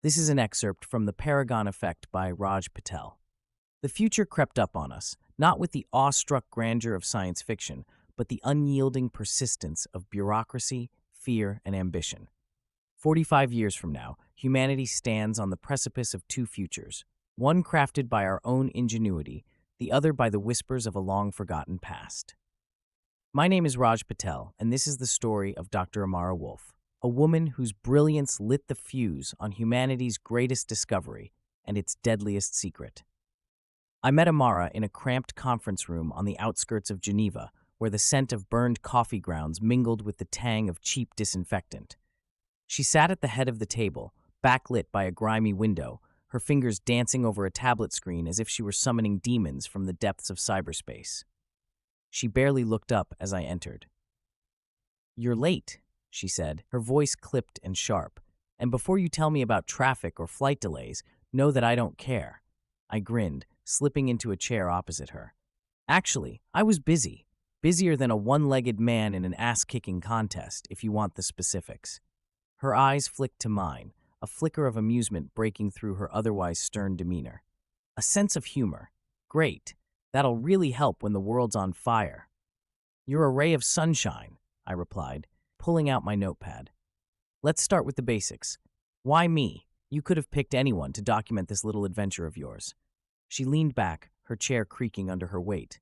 This is an excerpt from The Paragon Effect by Raj Patel. The future crept up on us, not with the awestruck grandeur of science fiction, but the unyielding persistence of bureaucracy, fear, and ambition. 45 years from now, humanity stands on the precipice of two futures, one crafted by our own ingenuity, the other by the whispers of a long-forgotten past. My name is Raj Patel, and this is the story of Dr. Amara Wolfe, a woman whose brilliance lit the fuse on humanity's greatest discovery and its deadliest secret. I met Amara in a cramped conference room on the outskirts of Geneva, where the scent of burned coffee grounds mingled with the tang of cheap disinfectant. She sat at the head of the table, backlit by a grimy window, her fingers dancing over a tablet screen as if she were summoning demons from the depths of cyberspace. She barely looked up as I entered. "You're late," she said, her voice clipped and sharp. "And before you tell me about traffic or flight delays, know that I don't care." I grinned, slipping into a chair opposite her. "Actually, I was busy. Busier than a one-legged man in an ass-kicking contest, if you want the specifics." Her eyes flicked to mine, a flicker of amusement breaking through her otherwise stern demeanor. "A sense of humor. Great. That'll really help when the world's on fire." "You're a ray of sunshine," I replied, pulling out my notepad. "Let's start with the basics. Why me? You could have picked anyone to document this little adventure of yours." She leaned back, her chair creaking under her weight.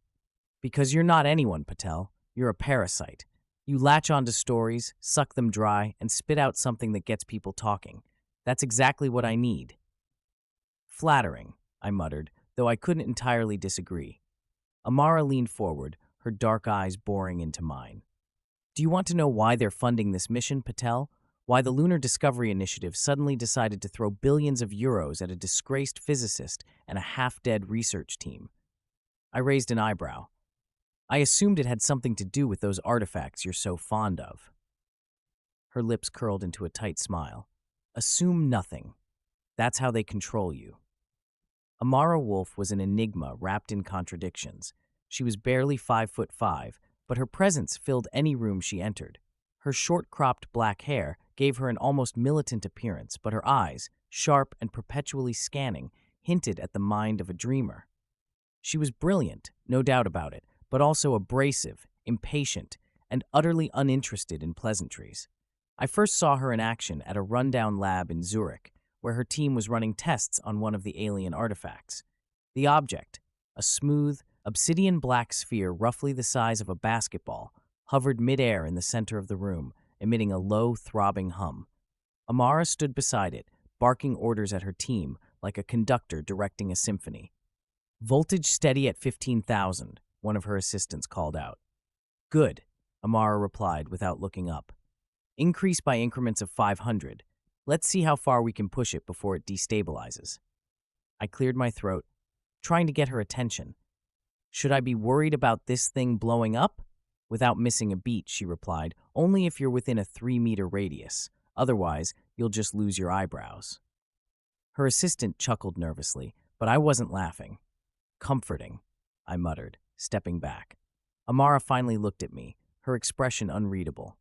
"Because you're not anyone, Patel. You're a parasite. You latch onto stories, suck them dry, and spit out something that gets people talking. That's exactly what I need." "Flattering," I muttered, though I couldn't entirely disagree. Amara leaned forward, her dark eyes boring into mine. "Do you want to know why they're funding this mission, Patel? Why the Lunar Discovery Initiative suddenly decided to throw billions of euros at a disgraced physicist and a half-dead research team?" I raised an eyebrow. "I assumed it had something to do with those artifacts you're so fond of." Her lips curled into a tight smile. "Assume nothing. That's how they control you." Amara Wolfe was an enigma wrapped in contradictions. She was barely 5'5", but her presence filled any room she entered. Her short-cropped black hair gave her an almost militant appearance, but her eyes, sharp and perpetually scanning, hinted at the mind of a dreamer. She was brilliant, no doubt about it, but also abrasive, impatient, and utterly uninterested in pleasantries. I first saw her in action at a rundown lab in Zurich, where her team was running tests on one of the alien artifacts. The object, a smooth, obsidian-black sphere roughly the size of a basketball, hovered midair in the center of the room, emitting a low, throbbing hum. Amara stood beside it, barking orders at her team like a conductor directing a symphony. "Voltage steady at 15,000, one of her assistants called out. "Good," Amara replied without looking up. "Increase by increments of 500. Let's see how far we can push it before it destabilizes." I cleared my throat, trying to get her attention. "Should I be worried about this thing blowing up?" Without missing a beat, she replied, "Only if you're within a 3-meter radius. Otherwise, you'll just lose your eyebrows." Her assistant chuckled nervously, but I wasn't laughing. "Comforting," I muttered, stepping back. Amara finally looked at me, her expression unreadable.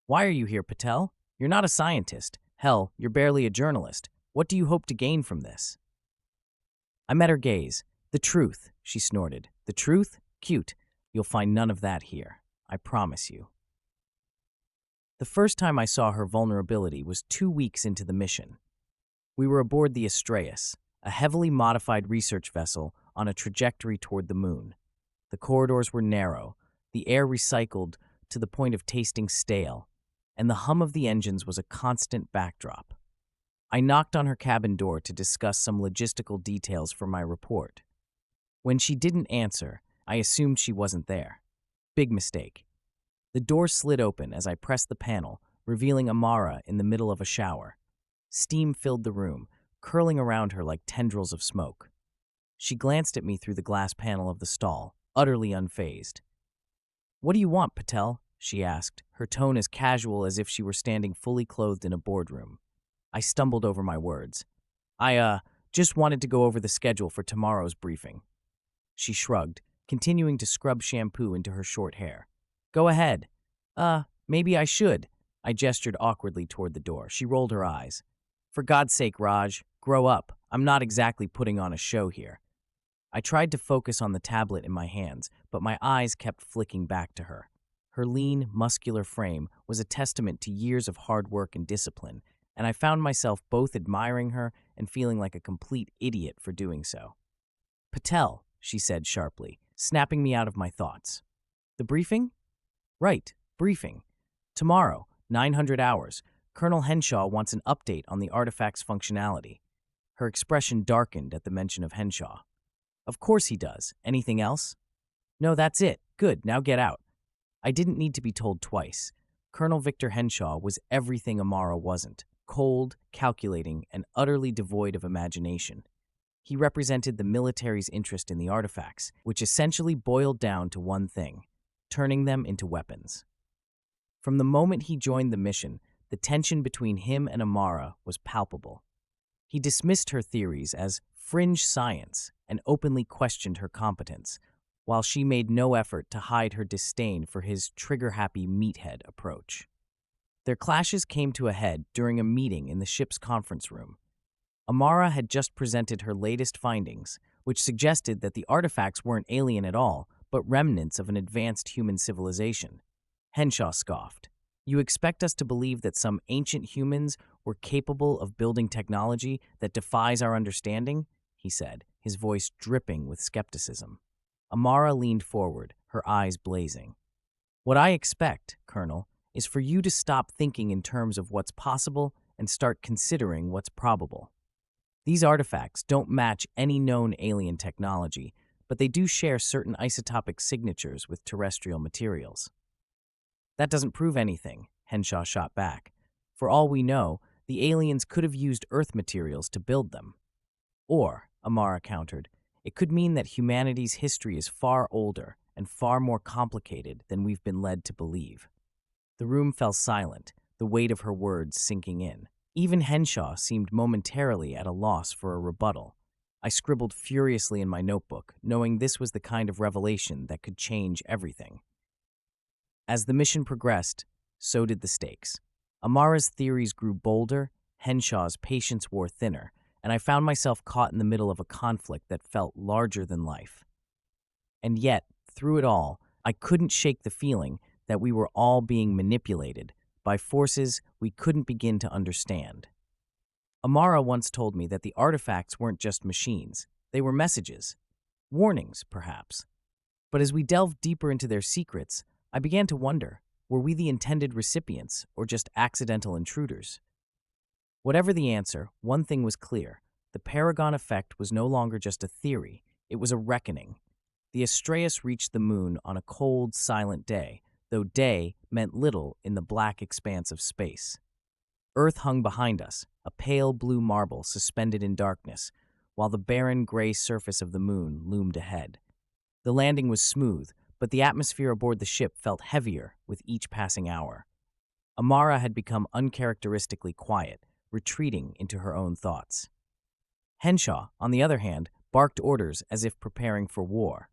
"Why are you here, Patel? You're not a scientist. Hell, you're barely a journalist. What do you hope to gain from this?" I met her gaze. "The truth," she snorted. "The truth? Cute. You'll find none of that here. I promise you." The first time I saw her vulnerability was 2 weeks into the mission. We were aboard the Astraeus, a heavily modified research vessel on a trajectory toward the moon. The corridors were narrow, the air recycled to the point of tasting stale, and the hum of the engines was a constant backdrop. I knocked on her cabin door to discuss some logistical details for my report. When she didn't answer, I assumed she wasn't there. Big mistake. The door slid open as I pressed the panel, revealing Amara in the middle of a shower. Steam filled the room, curling around her like tendrils of smoke. She glanced at me through the glass panel of the stall, utterly unfazed. "What do you want, Patel?" she asked, her tone as casual as if she were standing fully clothed in a boardroom. I stumbled over my words. I just wanted to go over the schedule for tomorrow's briefing." She shrugged, continuing to scrub shampoo into her short hair. "Go ahead." Maybe I should." I gestured awkwardly toward the door. She rolled her eyes. For God's sake, Raj, grow up. I'm not exactly putting on a show here. I tried to focus on the tablet in my hands, but my eyes kept flicking back to her. Her lean, muscular frame was a testament to years of hard work and discipline, and I found myself both admiring her and feeling like a complete idiot for doing so. Patel, she said sharply, snapping me out of my thoughts. The briefing? Right, briefing. Tomorrow, 900 hours, Colonel Henshaw wants an update on the artifact's functionality. Her expression darkened at the mention of Henshaw. Of course he does. Anything else? No, that's it. Good, now get out. I didn't need to be told twice. Colonel Victor Henshaw was everything Amara wasn't. Cold, calculating, and utterly devoid of imagination. He represented the military's interest in the artifacts, which essentially boiled down to one thing: turning them into weapons. From the moment he joined the mission, the tension between him and Amara was palpable. He dismissed her theories as fringe science and openly questioned her competence, while she made no effort to hide her disdain for his trigger-happy meathead approach. Their clashes came to a head during a meeting in the ship's conference room. Amara had just presented her latest findings, which suggested that the artifacts weren't alien at all, but remnants of an advanced human civilization. Henshaw scoffed. You expect us to believe that some ancient humans were capable of building technology that defies our understanding? He said, his voice dripping with skepticism. Amara leaned forward, her eyes blazing. What I expect, Colonel, is for you to stop thinking in terms of what's possible and start considering what's probable. These artifacts don't match any known alien technology, but they do share certain isotopic signatures with terrestrial materials. That doesn't prove anything, Henshaw shot back. For all we know, the aliens could have used Earth materials to build them. Or, Amara countered, it could mean that humanity's history is far older and far more complicated than we've been led to believe. The room fell silent, the weight of her words sinking in. Even Henshaw seemed momentarily at a loss for a rebuttal. I scribbled furiously in my notebook, knowing this was the kind of revelation that could change everything. As the mission progressed, so did the stakes. Amara's theories grew bolder, Henshaw's patience wore thinner, and I found myself caught in the middle of a conflict that felt larger than life. And yet, through it all, I couldn't shake the feeling that we were all being manipulated by forces we couldn't begin to understand. Amara once told me that the artifacts weren't just machines, they were messages. Warnings, perhaps. But as we delved deeper into their secrets, I began to wonder, were we the intended recipients or just accidental intruders? Whatever the answer, one thing was clear. The Paragon Effect was no longer just a theory, it was a reckoning. The Astreus reached the moon on a cold, silent day, though day meant little in the black expanse of space. Earth hung behind us, a pale blue marble suspended in darkness, while the barren gray surface of the moon loomed ahead. The landing was smooth, but the atmosphere aboard the ship felt heavier with each passing hour. Amara had become uncharacteristically quiet, retreating into her own thoughts. Henshaw, on the other hand, barked orders as if preparing for war.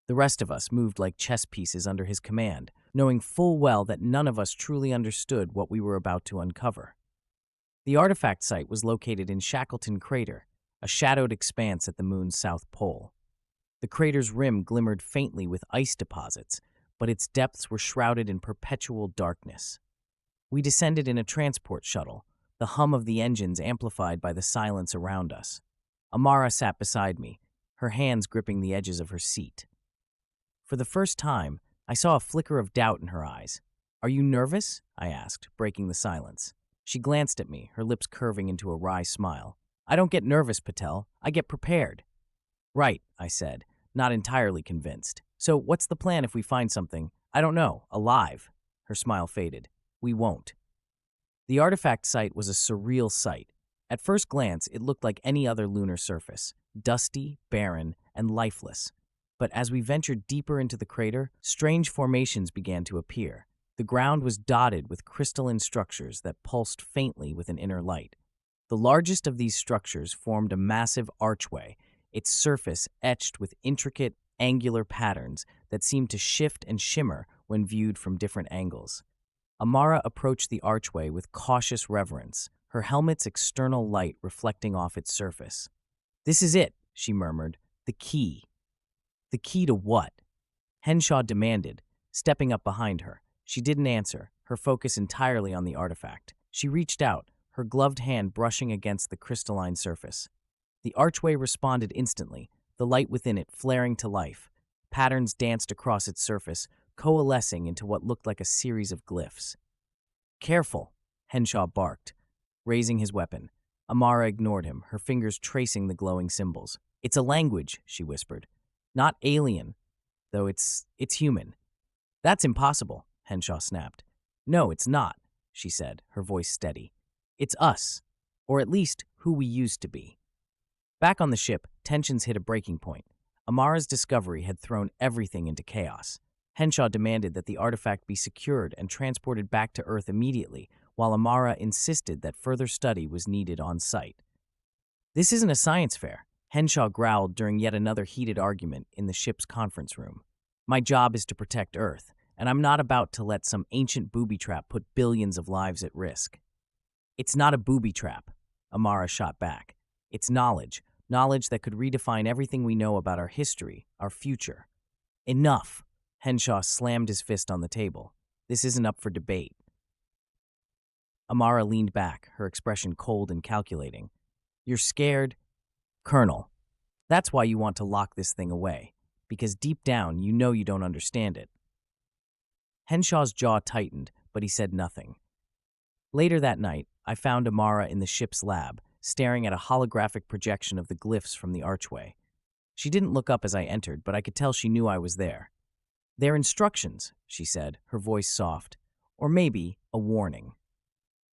The rest of us moved like chess pieces under his command, knowing full well that none of us truly understood what we were about to uncover. The artifact site was located in Shackleton Crater, a shadowed expanse at the moon's south pole. The crater's rim glimmered faintly with ice deposits, but its depths were shrouded in perpetual darkness. We descended in a transport shuttle, the hum of the engines amplified by the silence around us. Amara sat beside me, her hands gripping the edges of her seat. For the first time, I saw a flicker of doubt in her eyes. "Are you nervous?" I asked, breaking the silence. She glanced at me, her lips curving into a wry smile. "I don't get nervous, Patel. I get prepared." "Right," I said, not entirely convinced. "So what's the plan if we find something, I don't know, alive?" Her smile faded. "We won't." The artifact site was a surreal sight. At first glance, it looked like any other lunar surface, dusty, barren, and lifeless. But as we ventured deeper into the crater, strange formations began to appear. The ground was dotted with crystalline structures that pulsed faintly with an inner light. The largest of these structures formed a massive archway, its surface etched with intricate, angular patterns that seemed to shift and shimmer when viewed from different angles. Amara approached the archway with cautious reverence, her helmet's external light reflecting off its surface. "This is it," she murmured. "The key." "The key to what?" Henshaw demanded, stepping up behind her. She didn't answer, her focus entirely on the artifact. She reached out, her gloved hand brushing against the crystalline surface. The archway responded instantly, the light within it flaring to life. Patterns danced across its surface, coalescing into what looked like a series of glyphs. "Careful," Henshaw barked, raising his weapon. Amara ignored him, her fingers tracing the glowing symbols. "It's a language," she whispered. "Not alien, though it's human." "That's impossible," Henshaw snapped. "No, it's not," she said, her voice steady. "It's us, or at least who we used to be." Back on the ship, tensions hit a breaking point. Amara's discovery had thrown everything into chaos. Henshaw demanded that the artifact be secured and transported back to Earth immediately, while Amara insisted that further study was needed on site. "This isn't a science fair," Henshaw growled during yet another heated argument in the ship's conference room. "My job is to protect Earth, and I'm not about to let some ancient booby trap put billions of lives at risk." "It's not a booby trap," Amara shot back. "It's knowledge that could redefine everything we know about our history, our future." "Enough!" Henshaw slammed his fist on the table. "This isn't up for debate." Amara leaned back, her expression cold and calculating. "You're scared, Colonel. That's why you want to lock this thing away, because deep down you know you don't understand it." Henshaw's jaw tightened, but he said nothing. Later that night, I found Amara in the ship's lab, staring at a holographic projection of the glyphs from the archway. She didn't look up as I entered, but I could tell she knew I was there. "They're instructions," she said, her voice soft. "Or maybe a warning."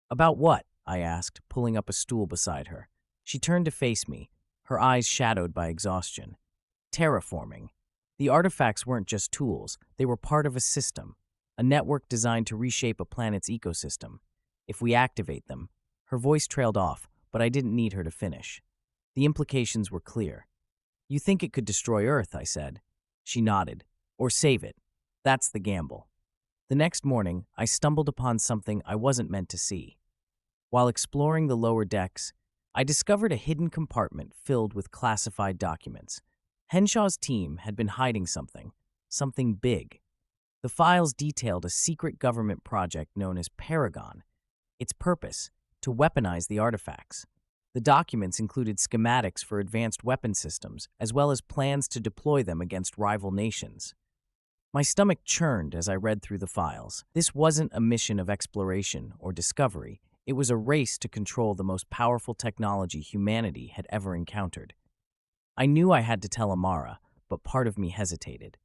"About what?" I asked, pulling up a stool beside her. She turned to face me, her eyes shadowed by exhaustion. "Terraforming. The artifacts weren't just tools, they were part of a system, a network designed to reshape a planet's ecosystem. If we activate them..." Her voice trailed off, but I didn't need her to finish. The implications were clear. "You think it could destroy Earth," I said. She nodded. "Or save it. That's the gamble." The next morning, I stumbled upon something I wasn't meant to see. While exploring the lower decks, I discovered a hidden compartment filled with classified documents. Henshaw's team had been hiding something big. The files detailed a secret government project known as Paragon. Its purpose, to weaponize the artifacts. The documents included schematics for advanced weapon systems, as well as plans to deploy them against rival nations. My stomach churned as I read through the files. This wasn't a mission of exploration or discovery. It was a race to control the most powerful technology humanity had ever encountered. I knew I had to tell Amara, but part of me hesitated.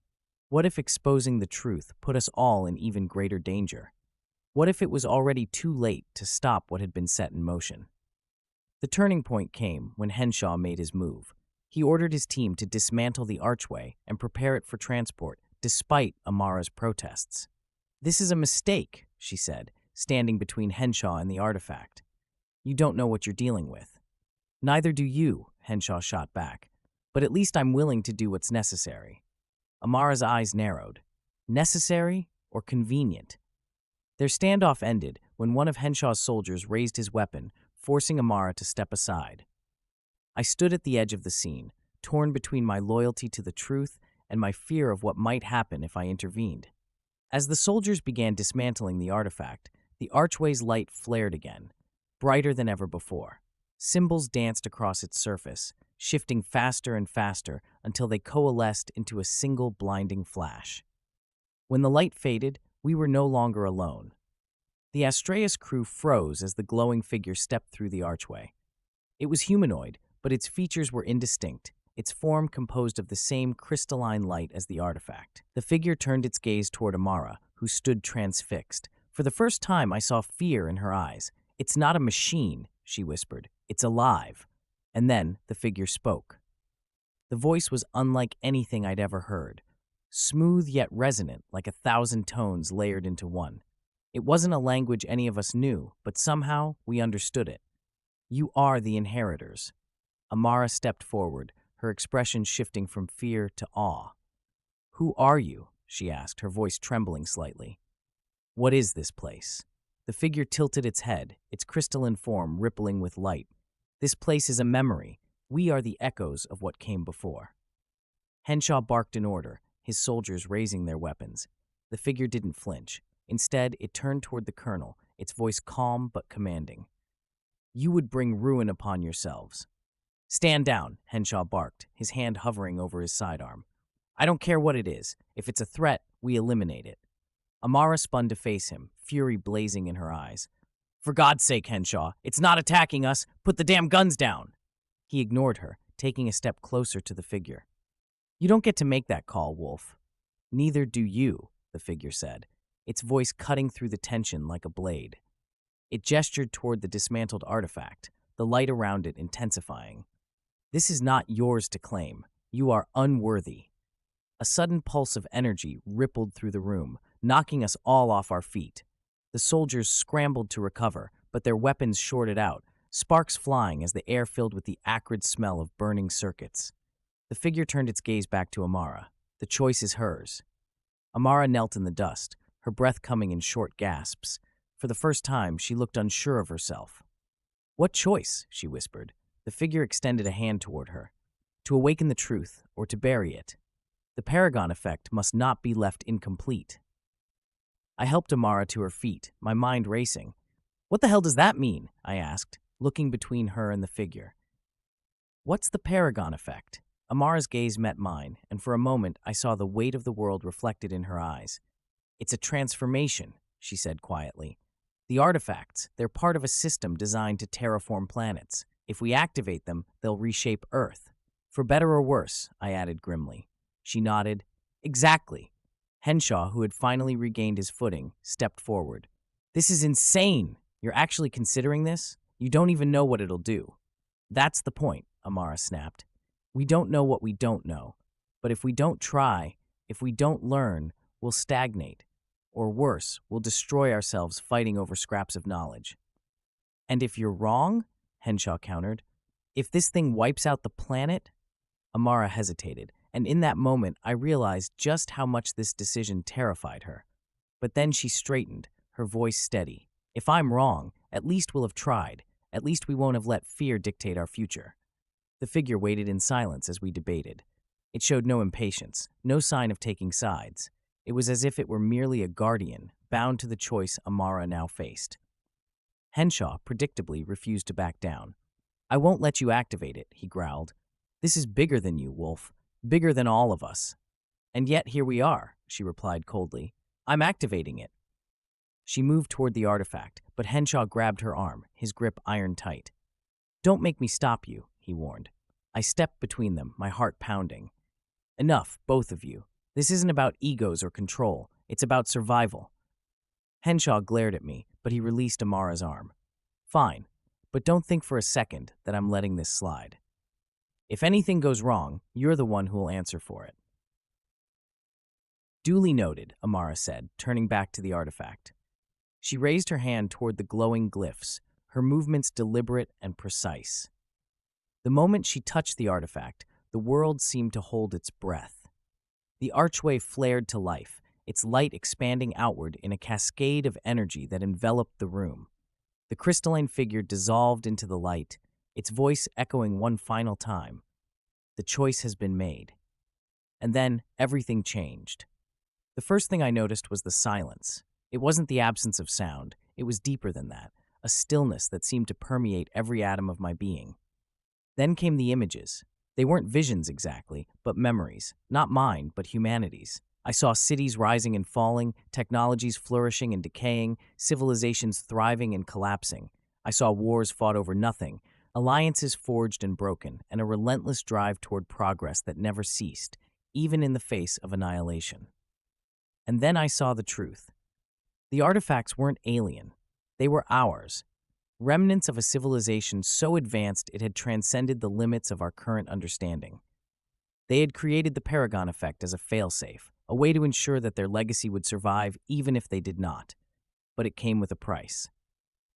What if exposing the truth put us all in even greater danger? What if it was already too late to stop what had been set in motion? The turning point came when Henshaw made his move. He ordered his team to dismantle the archway and prepare it for transport, despite Amara's protests. "This is a mistake," she said, standing between Henshaw and the artifact. "You don't know what you're dealing with." "Neither do you," Henshaw shot back. "But at least I'm willing to do what's necessary." Amara's eyes narrowed. Necessary or convenient? Their standoff ended when one of Henshaw's soldiers raised his weapon, forcing Amara to step aside. I stood at the edge of the scene, torn between my loyalty to the truth and my fear of what might happen if I intervened. As the soldiers began dismantling the artifact, the archway's light flared again, brighter than ever before. Symbols danced across its surface, shifting faster and faster until they coalesced into a single blinding flash. When the light faded, we were no longer alone. The Astraeus crew froze as the glowing figure stepped through the archway. It was humanoid, but its features were indistinct, its form composed of the same crystalline light as the artifact. The figure turned its gaze toward Amara, who stood transfixed. For the first time, I saw fear in her eyes. "It's not a machine," she whispered. "It's alive." And then the figure spoke. The voice was unlike anything I'd ever heard, smooth yet resonant, like 1,000 tones layered into one. It wasn't a language any of us knew, but somehow we understood it. "You are the inheritors." Amara stepped forward, her expression shifting from fear to awe. "Who are you?" she asked, her voice trembling slightly. "What is this place?" The figure tilted its head, its crystalline form rippling with light. This place is a memory. We are the echoes of what came before. Henshaw barked in order, his soldiers raising their weapons. The figure didn't flinch. Instead, it turned toward the colonel, its voice calm but commanding. You would bring ruin upon yourselves. Stand down, Henshaw barked, his hand hovering over his sidearm. I don't care what it is. If it's a threat, we eliminate it. Amara spun to face him, fury blazing in her eyes. For God's sake, Henshaw, it's not attacking us. Put the damn guns down. He ignored her, taking a step closer to the figure. You don't get to make that call, Wolfe. Neither do you, the figure said, its voice cutting through the tension like a blade. It gestured toward the dismantled artifact, the light around it intensifying. This is not yours to claim. You are unworthy. A sudden pulse of energy rippled through the room, knocking us all off our feet. The soldiers scrambled to recover, but their weapons shorted out, sparks flying as the air filled with the acrid smell of burning circuits. The figure turned its gaze back to Amara. The choice is hers. Amara knelt in the dust, her breath coming in short gasps. For the first time, she looked unsure of herself. What choice? She whispered. The figure extended a hand toward her. To awaken the truth, or to bury it. The Paragon Effect must not be left incomplete. I helped Amara to her feet, my mind racing. What the hell does that mean? I asked, looking between her and the figure. What's the Paragon Effect? Amara's gaze met mine, and for a moment I saw the weight of the world reflected in her eyes. It's a transformation, she said quietly. The artifacts, they're part of a system designed to terraform planets. If we activate them, they'll reshape Earth. For better or worse, I added grimly. She nodded. Exactly. Henshaw, who had finally regained his footing, stepped forward. This is insane. You're actually considering this? You don't even know what it'll do. That's the point, Amara snapped. We don't know what we don't know. But if we don't try, if we don't learn, we'll stagnate. Or worse, we'll destroy ourselves fighting over scraps of knowledge. And if you're wrong, Henshaw countered, if this thing wipes out the planet? Amara hesitated, and in that moment I realized just how much this decision terrified her. But then she straightened, her voice steady. If I'm wrong, at least we'll have tried. At least we won't have let fear dictate our future. The figure waited in silence as we debated. It showed no impatience, no sign of taking sides. It was as if it were merely a guardian, bound to the choice Amara now faced. Henshaw, predictably, refused to back down. I won't let you activate it, he growled. This is bigger than you, Wolfe. Bigger than all of us. And yet here we are, she replied coldly. I'm activating it. She moved toward the artifact, but Henshaw grabbed her arm, his grip iron tight. Don't make me stop you, he warned. I stepped between them, my heart pounding. Enough, both of you. This isn't about egos or control. It's about survival. Henshaw glared at me, but he released Amara's arm. Fine, but don't think for a second that I'm letting this slide. If anything goes wrong, you're the one who will answer for it. Duly noted, Amara said, turning back to the artifact. She raised her hand toward the glowing glyphs, her movements deliberate and precise. The moment she touched the artifact, the world seemed to hold its breath. The archway flared to life, its light expanding outward in a cascade of energy that enveloped the room. The crystalline figure dissolved into the light, its voice echoing one final time. The choice has been made. And then everything changed. The first thing I noticed was the silence. It wasn't the absence of sound. It was deeper than that, a stillness that seemed to permeate every atom of my being. Then came the images. They weren't visions exactly, but memories. Not mine, but humanity's. I saw cities rising and falling, technologies flourishing and decaying, civilizations thriving and collapsing. I saw wars fought over nothing, alliances forged and broken, and a relentless drive toward progress that never ceased, even in the face of annihilation. And then I saw the truth. The artifacts weren't alien. They were ours. Remnants of a civilization so advanced it had transcended the limits of our current understanding. They had created the Paragon Effect as a failsafe, a way to ensure that their legacy would survive even if they did not. But it came with a price.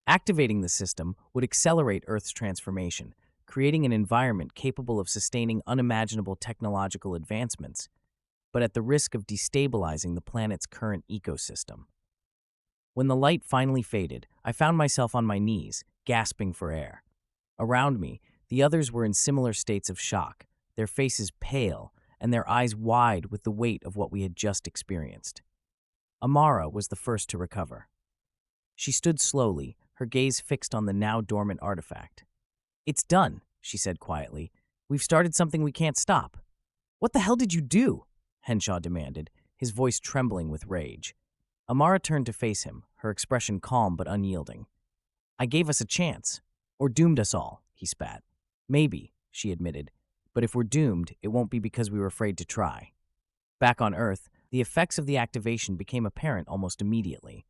Activating the system would accelerate Earth's transformation, creating an environment capable of sustaining unimaginable technological advancements, but at the risk of destabilizing the planet's current ecosystem. When the light finally faded, I found myself on my knees, gasping for air. Around me, the others were in similar states of shock, their faces pale and their eyes wide with the weight of what we had just experienced. Amara was the first to recover. She stood slowly, her gaze fixed on the now dormant artifact. "It's done," she said quietly. "We've started something we can't stop." "What the hell did you do?" Henshaw demanded, his voice trembling with rage. Amara turned to face him, her expression calm but unyielding. "I gave us a chance. Or doomed us all," he spat. "Maybe," she admitted, "but if we're doomed, it won't be because we were afraid to try." Back on Earth, the effects of the activation became apparent almost immediately.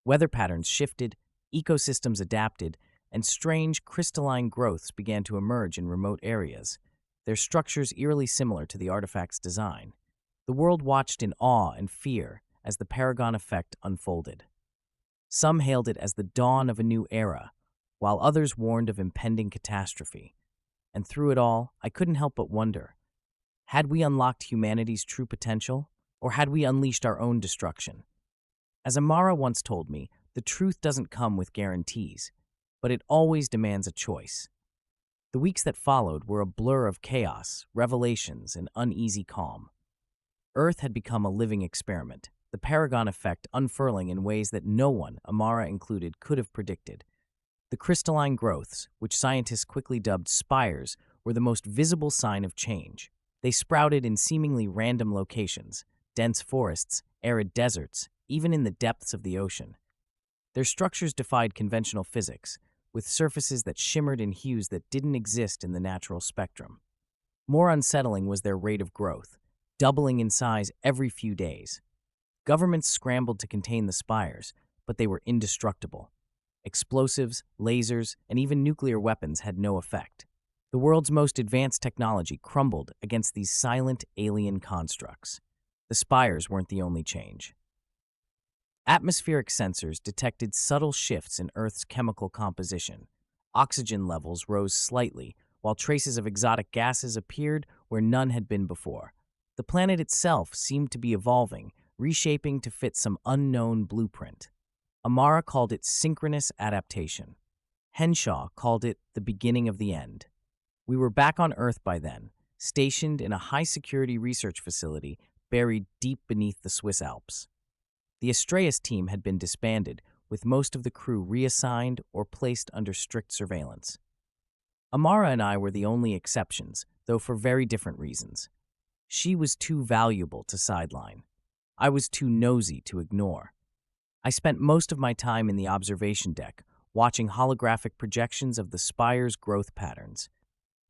Weather patterns shifted, ecosystems adapted, and strange crystalline growths began to emerge in remote areas, their structures eerily similar to the artifact's design. The world watched in awe and fear as the Paragon Effect unfolded. Some hailed it as the dawn of a new era, while others warned of impending catastrophe. And through it all, I couldn't help but wonder, had we unlocked humanity's true potential, or had we unleashed our own destruction? As Amara once told me, the truth doesn't come with guarantees, but it always demands a choice. The weeks that followed were a blur of chaos, revelations, and uneasy calm. Earth had become a living experiment, the Paragon Effect unfurling in ways that no one, Amara included, could have predicted. The crystalline growths, which scientists quickly dubbed spires, were the most visible sign of change. They sprouted in seemingly random locations, dense forests, arid deserts, even in the depths of the ocean. Their structures defied conventional physics, with surfaces that shimmered in hues that didn't exist in the natural spectrum. More unsettling was their rate of growth, doubling in size every few days. Governments scrambled to contain the spires, but they were indestructible. Explosives, lasers, and even nuclear weapons had no effect. The world's most advanced technology crumbled against these silent alien constructs. The spires weren't the only change. Atmospheric sensors detected subtle shifts in Earth's chemical composition. Oxygen levels rose slightly, while traces of exotic gases appeared where none had been before. The planet itself seemed to be evolving, reshaping to fit some unknown blueprint. Amara called it synchronous adaptation. Henshaw called it the beginning of the end. We were back on Earth by then, stationed in a high-security research facility buried deep beneath the Swiss Alps. The Astraeus team had been disbanded, with most of the crew reassigned or placed under strict surveillance. Amara and I were the only exceptions, though for very different reasons. She was too valuable to sideline. I was too nosy to ignore. I spent most of my time in the observation deck, watching holographic projections of the spire's growth patterns.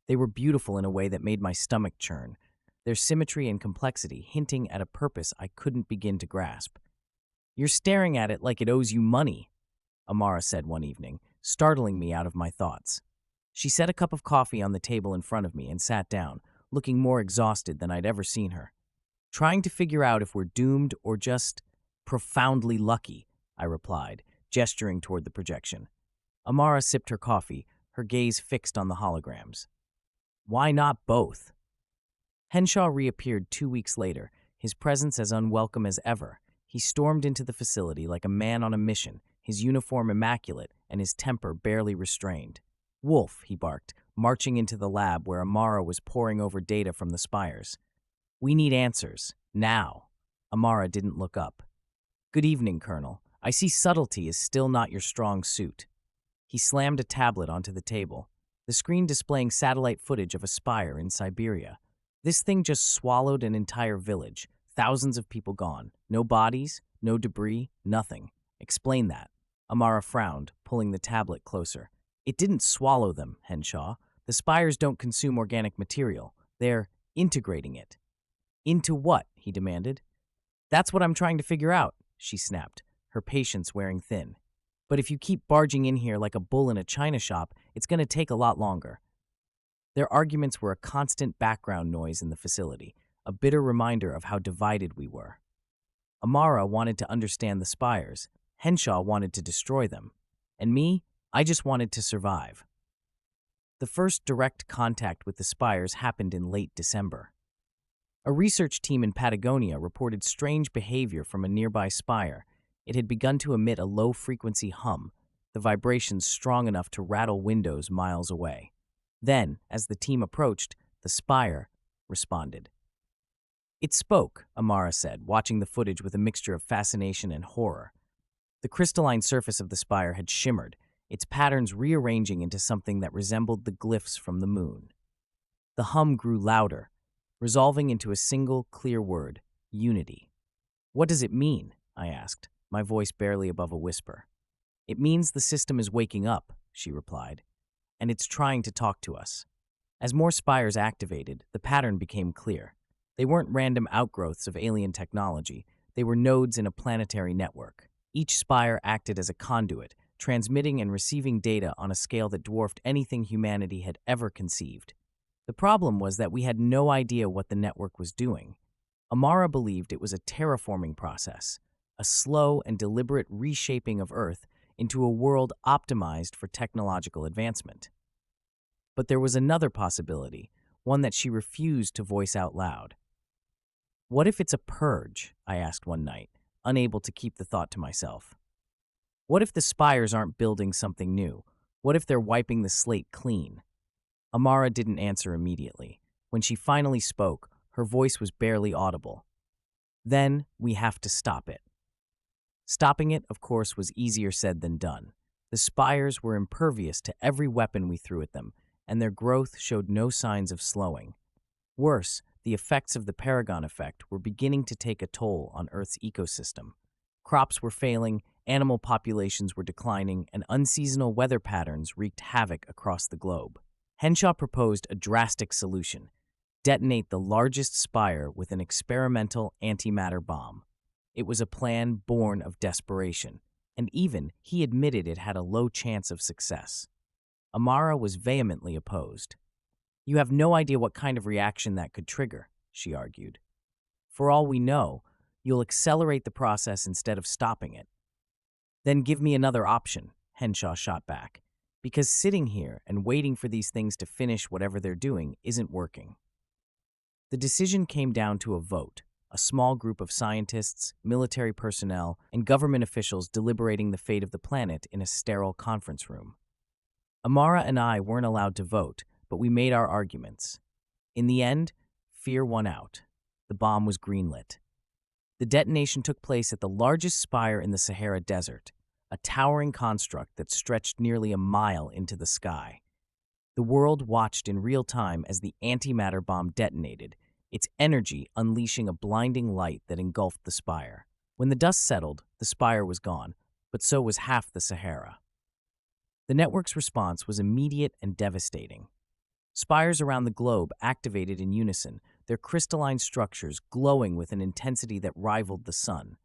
They were beautiful in a way that made my stomach churn, their symmetry and complexity hinting at a purpose I couldn't begin to grasp. "You're staring at it like it owes you money," Amara said one evening, startling me out of my thoughts. She set a cup of coffee on the table in front of me and sat down, looking more exhausted than I'd ever seen her. "Trying to figure out if we're doomed or just profoundly lucky," I replied, gesturing toward the projection. Amara sipped her coffee, her gaze fixed on the holograms. "Why not both?" Henshaw reappeared 2 weeks later, his presence as unwelcome as ever. He stormed into the facility like a man on a mission, his uniform immaculate and his temper barely restrained. "Wolfe," he barked, marching into the lab where Amara was poring over data from the spires. "We need answers. Now." Amara didn't look up. "Good evening, Colonel. I see subtlety is still not your strong suit." He slammed a tablet onto the table, the screen displaying satellite footage of a spire in Siberia. This thing just swallowed an entire village, thousands of people gone. No bodies, no debris, nothing. Explain that. Amara frowned, pulling the tablet closer. "It didn't swallow them, Henshaw. The spires don't consume organic material. They're integrating it." "Into what?" he demanded. "That's what I'm trying to figure out," she snapped, her patience wearing thin. "But if you keep barging in here like a bull in a china shop, it's going to take a lot longer." Their arguments were a constant background noise in the facility, a bitter reminder of how divided we were. Amara wanted to understand the spires, Henshaw wanted to destroy them, and me, I just wanted to survive. The first direct contact with the spires happened in late December. A research team in Patagonia reported strange behavior from a nearby spire. It had begun to emit a low-frequency hum, the vibrations strong enough to rattle windows miles away. Then, as the team approached, the spire responded. It spoke, Amara said, watching the footage with a mixture of fascination and horror. The crystalline surface of the spire had shimmered, its patterns rearranging into something that resembled the glyphs from the moon. The hum grew louder, resolving into a single, clear word, unity. "What does it mean?" I asked, my voice barely above a whisper. "It means the system is waking up," she replied, "and it's trying to talk to us." As more spires activated, the pattern became clear. They weren't random outgrowths of alien technology, they were nodes in a planetary network. Each spire acted as a conduit, transmitting and receiving data on a scale that dwarfed anything humanity had ever conceived. The problem was that we had no idea what the network was doing. Amara believed it was a terraforming process, a slow and deliberate reshaping of Earth into a world optimized for technological advancement. But there was another possibility, one that she refused to voice out loud. "What if it's a purge?" I asked one night, unable to keep the thought to myself. "What if the spires aren't building something new? What if they're wiping the slate clean?" Amara didn't answer immediately. When she finally spoke, her voice was barely audible. "Then we have to stop it." Stopping it, of course, was easier said than done. The spires were impervious to every weapon we threw at them, and their growth showed no signs of slowing. Worse, the effects of the Paragon Effect were beginning to take a toll on Earth's ecosystem. Crops were failing, animal populations were declining, and unseasonal weather patterns wreaked havoc across the globe. Henshaw proposed a drastic solution: detonate the largest spire with an experimental antimatter bomb. It was a plan born of desperation, and even he admitted it had a low chance of success. Amara was vehemently opposed. "You have no idea what kind of reaction that could trigger," she argued. "For all we know, you'll accelerate the process instead of stopping it." "Then give me another option," Henshaw shot back, "because sitting here and waiting for these things to finish whatever they're doing isn't working." The decision came down to a vote, a small group of scientists, military personnel, and government officials deliberating the fate of the planet in a sterile conference room. Amara and I weren't allowed to vote, but we made our arguments. In the end, fear won out. The bomb was greenlit. The detonation took place at the largest spire in the Sahara Desert, a towering construct that stretched nearly a mile into the sky. The world watched in real time as the antimatter bomb detonated, its energy unleashing a blinding light that engulfed the spire. When the dust settled, the spire was gone, but so was half the Sahara. The network's response was immediate and devastating. Spires around the globe activated in unison, their crystalline structures glowing with an intensity that rivaled the sun.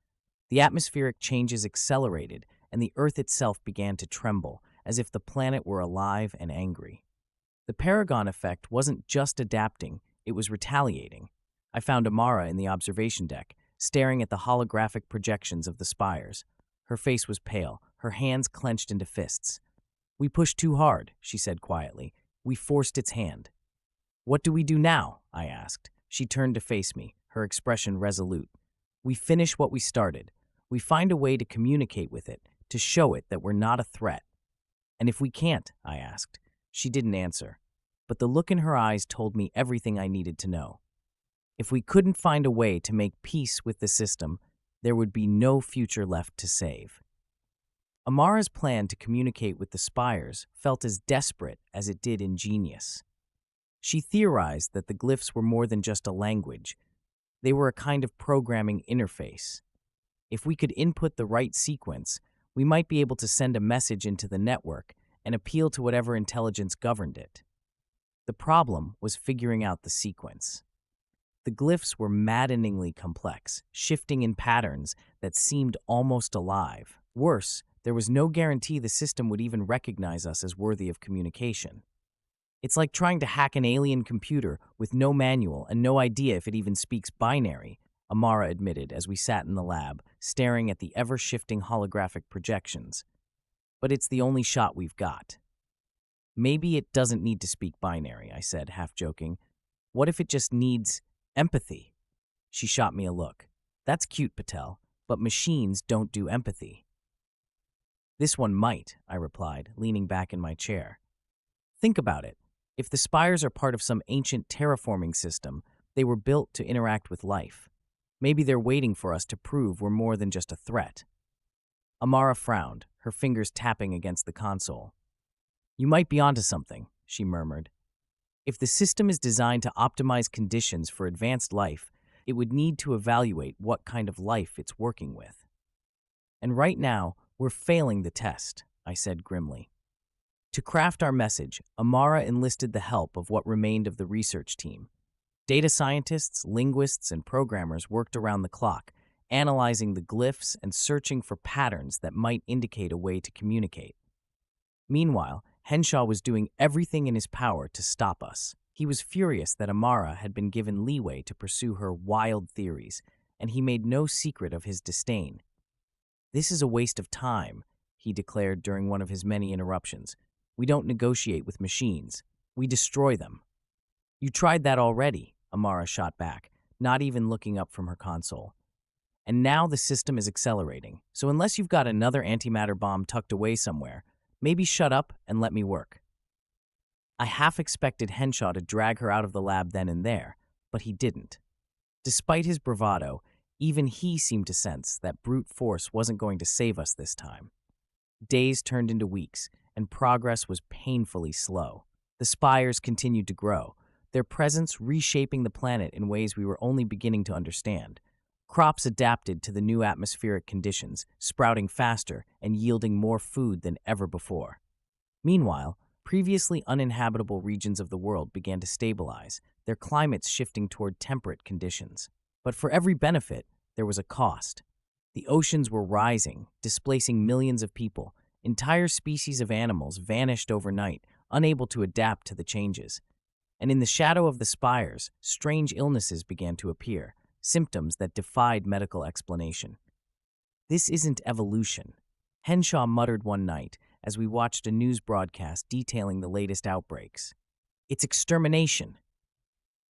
The atmospheric changes accelerated, and the Earth itself began to tremble, as if the planet were alive and angry. The Paragon Effect wasn't just adapting, it was retaliating. I found Amara in the observation deck, staring at the holographic projections of the spires. Her face was pale, her hands clenched into fists. "We pushed too hard," she said quietly. "We forced its hand." "What do we do now?" I asked. She turned to face me, her expression resolute. "We finish what we started. We find a way to communicate with it, to show it that we're not a threat." "And if we can't?" I asked. She didn't answer, but the look in her eyes told me everything I needed to know. If we couldn't find a way to make peace with the system, there would be no future left to save. Amara's plan to communicate with the spires felt as desperate as it did ingenious. She theorized that the glyphs were more than just a language. They were a kind of programming interface. If we could input the right sequence, we might be able to send a message into the network and appeal to whatever intelligence governed it. The problem was figuring out the sequence. The glyphs were maddeningly complex, shifting in patterns that seemed almost alive. Worse, there was no guarantee the system would even recognize us as worthy of communication. "It's like trying to hack an alien computer with no manual and no idea if it even speaks binary," Amara admitted as we sat in the lab, staring at the ever-shifting holographic projections. "But it's the only shot we've got." "Maybe it doesn't need to speak binary," I said, half joking. "What if it just needs empathy?" She shot me a look. "That's cute, Patel. but machines don't do empathy. This one might, I replied, leaning back in my chair. Think about it. If the spires are part of some ancient terraforming system, they were built to interact with life. Maybe they're waiting for us to prove we're more than just a threat. Amara frowned, her fingers tapping against the console. You might be onto something, she murmured. If the system is designed to optimize conditions for advanced life, it would need to evaluate what kind of life it's working with. And right now, we're failing the test, I said grimly. To craft our message, Amara enlisted the help of what remained of the research team. Data scientists, linguists, and programmers worked around the clock, analyzing the glyphs and searching for patterns that might indicate a way to communicate. Meanwhile, Henshaw was doing everything in his power to stop us. He was furious that Amara had been given leeway to pursue her wild theories, and he made no secret of his disdain. This is a waste of time, he declared during one of his many interruptions. We don't negotiate with machines. We destroy them. You tried that already, Amara shot back, not even looking up from her console. And now the system is accelerating, so unless you've got another antimatter bomb tucked away somewhere, maybe shut up and let me work. I half expected Henshaw to drag her out of the lab then and there, but he didn't. Despite his bravado, even he seemed to sense that brute force wasn't going to save us this time. Days turned into weeks, and progress was painfully slow. The spires continued to grow, their presence reshaping the planet in ways we were only beginning to understand. Crops adapted to the new atmospheric conditions, sprouting faster and yielding more food than ever before. Meanwhile, previously uninhabitable regions of the world began to stabilize, their climates shifting toward temperate conditions. But for every benefit, there was a cost. The oceans were rising, displacing millions of people. Entire species of animals vanished overnight, unable to adapt to the changes. And in the shadow of the spires, strange illnesses began to appear, symptoms that defied medical explanation. This isn't evolution, Henshaw muttered one night as we watched a news broadcast detailing the latest outbreaks. It's extermination.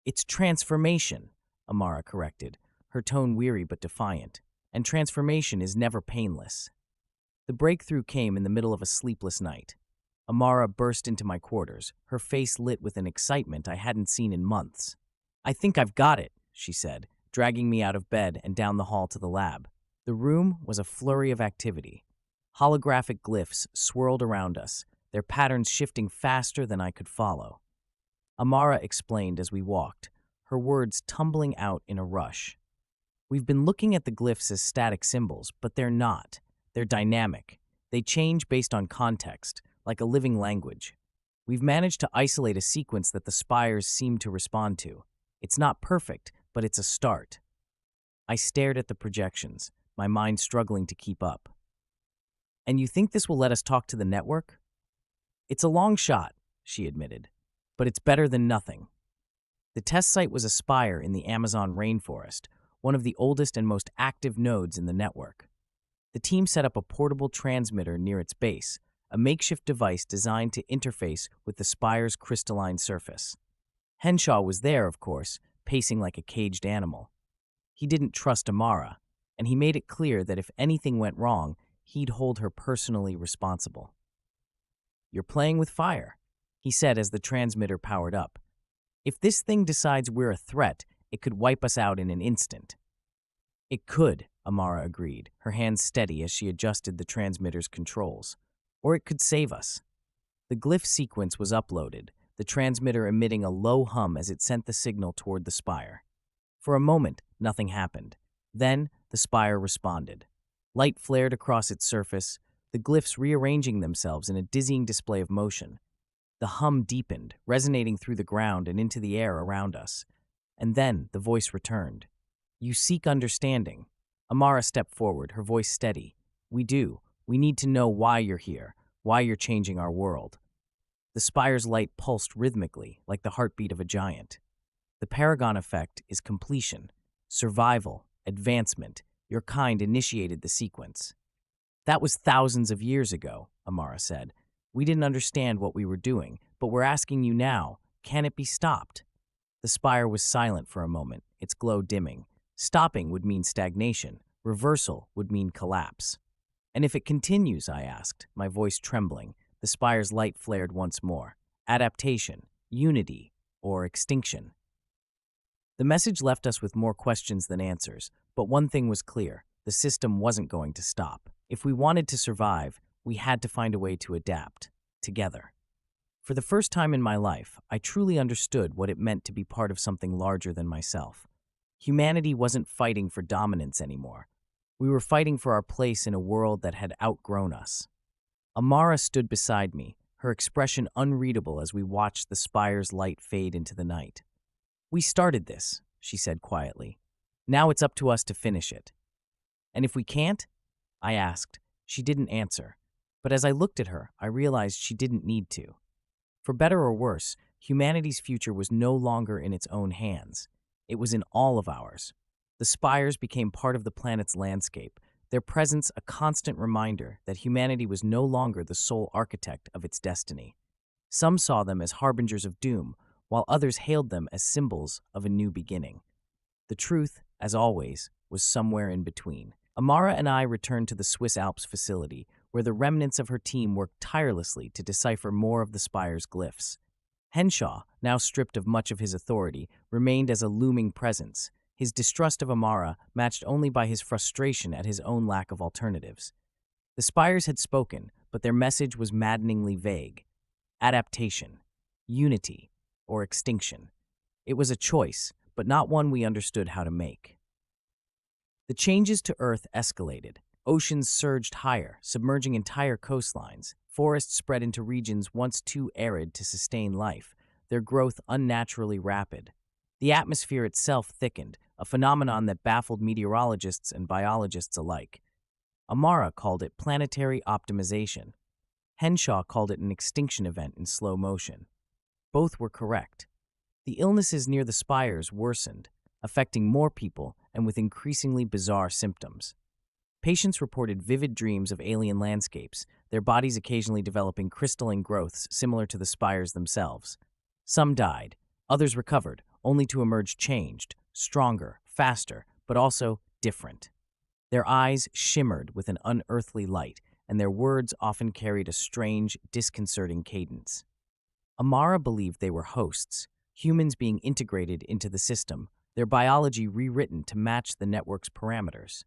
It's transformation, Amara corrected, her tone weary but defiant. And transformation is never painless. The breakthrough came in the middle of a sleepless night. Amara burst into my quarters, her face lit with an excitement I hadn't seen in months. I think I've got it, she said, dragging me out of bed and down the hall to the lab. The room was a flurry of activity. Holographic glyphs swirled around us, their patterns shifting faster than I could follow. Amara explained as we walked, her words tumbling out in a rush. We've been looking at the glyphs as static symbols, but they're not. They're dynamic. They change based on context, like a living language. We've managed to isolate a sequence that the spires seem to respond to. It's not perfect, but it's a start. I stared at the projections, my mind struggling to keep up. And you think this will let us talk to the network? It's a long shot, she admitted, but it's better than nothing. The test site was a spire in the Amazon rainforest, one of the oldest and most active nodes in the network. The team set up a portable transmitter near its base, a makeshift device designed to interface with the spire's crystalline surface. Henshaw was there, of course, pacing like a caged animal. He didn't trust Amara, and he made it clear that if anything went wrong, he'd hold her personally responsible. You're playing with fire, he said as the transmitter powered up. If this thing decides we're a threat, it could wipe us out in an instant. It could, Amara agreed, her hands steady as she adjusted the transmitter's controls. Or it could save us. The glyph sequence was uploaded, the transmitter emitting a low hum as it sent the signal toward the spire. For a moment, nothing happened. Then, the spire responded. Light flared across its surface, the glyphs rearranging themselves in a dizzying display of motion. The hum deepened, resonating through the ground and into the air around us. And then, the voice returned. You seek understanding. Amara stepped forward, her voice steady. We do. We need to know why you're here, why you're changing our world. The spire's light pulsed rhythmically, like the heartbeat of a giant. The Paragon Effect is completion, survival, advancement. Your kind initiated the sequence. That was thousands of years ago, Amara said. We didn't understand what we were doing, but we're asking you now, can it be stopped? The spire was silent for a moment, its glow dimming. Stopping would mean stagnation, Reversal would mean collapse. And if it continues, I asked, my voice trembling. The spire's light flared once more. Adaptation, unity, or extinction. The message left us with more questions than answers, but one thing was clear. The system wasn't going to stop. If we wanted to survive, we had to find a way to adapt, together. For the first time in my life, I truly understood what it meant to be part of something larger than myself. Humanity wasn't fighting for dominance anymore. We were fighting for our place in a world that had outgrown us. Amara stood beside me, her expression unreadable as we watched the spire's light fade into the night. "We started this," she said quietly. "Now it's up to us to finish it." "And if we can't?" I asked. She didn't answer. But as I looked at her, I realized she didn't need to. For better or worse, humanity's future was no longer in its own hands. It was in all of ours. The spires became part of the planet's landscape, their presence a constant reminder that humanity was no longer the sole architect of its destiny. Some saw them as harbingers of doom, while others hailed them as symbols of a new beginning. The truth, as always, was somewhere in between. Amara and I returned to the Swiss Alps facility, where the remnants of her team worked tirelessly to decipher more of the spire's glyphs. Henshaw, now stripped of much of his authority, remained as a looming presence, his distrust of Amara matched only by his frustration at his own lack of alternatives. The spires had spoken, but their message was maddeningly vague. Adaptation, unity, or extinction. It was a choice, but not one we understood how to make. The changes to Earth escalated. Oceans surged higher, submerging entire coastlines. Forests spread into regions once too arid to sustain life, their growth unnaturally rapid. The atmosphere itself thickened, a phenomenon that baffled meteorologists and biologists alike. Amara called it planetary optimization. Henshaw called it an extinction event in slow motion. Both were correct. The illnesses near the spires worsened, affecting more people and with increasingly bizarre symptoms. Patients reported vivid dreams of alien landscapes, their bodies occasionally developing crystalline growths similar to the spires themselves. Some died, others recovered, only to emerge changed, stronger, faster, but also different. Their eyes shimmered with an unearthly light, and their words often carried a strange, disconcerting cadence. Amara believed they were hosts, humans being integrated into the system, their biology rewritten to match the network's parameters.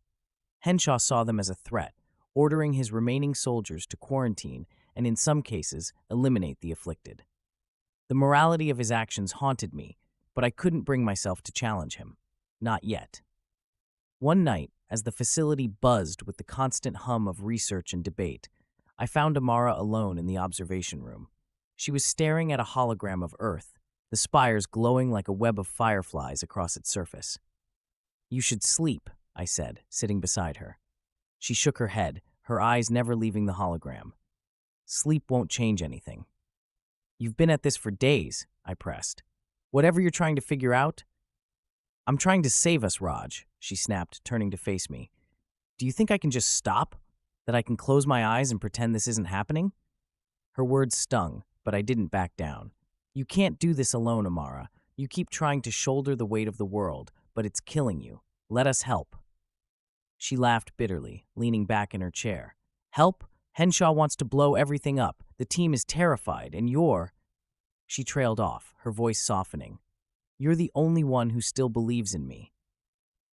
Henshaw saw them as a threat, ordering his remaining soldiers to quarantine and, in some cases, eliminate the afflicted. The morality of his actions haunted me, but I couldn't bring myself to challenge him. Not yet. One night, as the facility buzzed with the constant hum of research and debate, I found Amara alone in the observation room. She was staring at a hologram of Earth, the spires glowing like a web of fireflies across its surface. "You should sleep," I said, sitting beside her. She shook her head, her eyes never leaving the hologram. "Sleep won't change anything." "You've been at this for days," I pressed. "Whatever you're trying to figure out?" "I'm trying to save us, Raj," she snapped, turning to face me. "Do you think I can just stop? That I can close my eyes and pretend this isn't happening?" Her words stung, but I didn't back down. "You can't do this alone, Amara. You keep trying to shoulder the weight of the world, but it's killing you. Let us help." She laughed bitterly, leaning back in her chair. "Help? Henshaw wants to blow everything up. The team is terrified, and you're—" She trailed off, her voice softening. "You're the only one who still believes in me."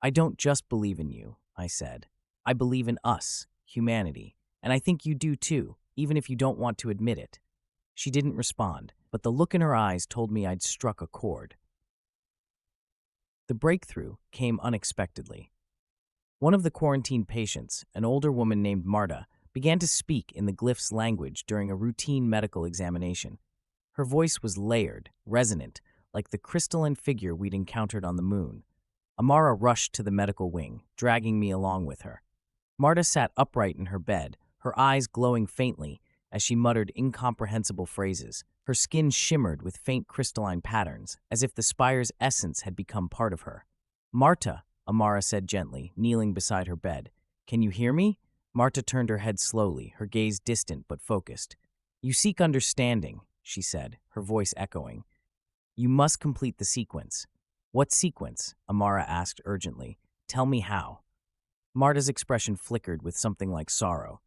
"I don't just believe in you," I said. "I believe in us, humanity, and I think you do too, even if you don't want to admit it." She didn't respond, but the look in her eyes told me I'd struck a chord. The breakthrough came unexpectedly. One of the quarantined patients, an older woman named Marta, began to speak in the glyph's language during a routine medical examination. Her voice was layered, resonant, like the crystalline figure we'd encountered on the moon. Amara rushed to the medical wing, dragging me along with her. Marta sat upright in her bed, her eyes glowing faintly as she muttered incomprehensible phrases. Her skin shimmered with faint crystalline patterns, as if the spire's essence had become part of her. "Marta," Amara said gently, kneeling beside her bed. "Can you hear me?" Marta turned her head slowly, her gaze distant but focused. "You seek understanding," she said, her voice echoing. "You must complete the sequence." "What sequence?" Amara asked urgently. "Tell me how." Marta's expression flickered with something like sorrow.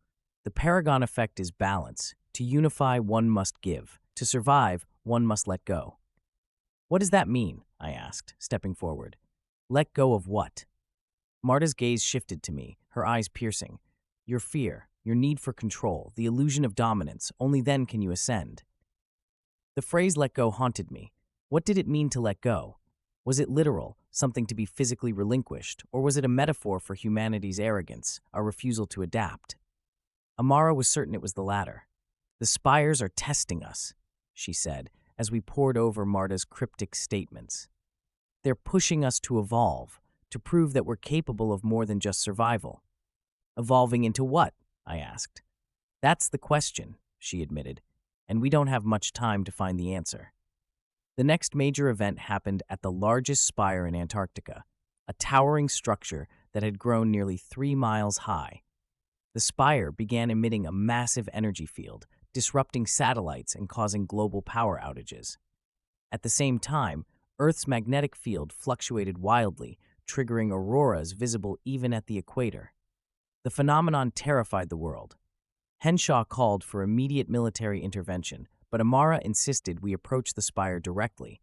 The Paragon Effect is balance. To unify, one must give. To survive, one must let go. What does that mean? I asked, stepping forward. Let go of what? Marta's gaze shifted to me, her eyes piercing. Your fear, your need for control, the illusion of dominance, only then can you ascend. The phrase let go haunted me. What did it mean to let go? Was it literal, something to be physically relinquished, or was it a metaphor for humanity's arrogance, our refusal to adapt? Amara was certain it was the latter. The spires are testing us, she said, as we pored over Marta's cryptic statements. They're pushing us to evolve, to prove that we're capable of more than just survival. Evolving into what? I asked. That's the question, she admitted, and we don't have much time to find the answer. The next major event happened at the largest spire in Antarctica, a towering structure that had grown nearly 3 miles high. The spire began emitting a massive energy field, disrupting satellites and causing global power outages. At the same time, Earth's magnetic field fluctuated wildly, triggering auroras visible even at the equator. The phenomenon terrified the world. Henshaw called for immediate military intervention, but Amara insisted we approach the spire directly.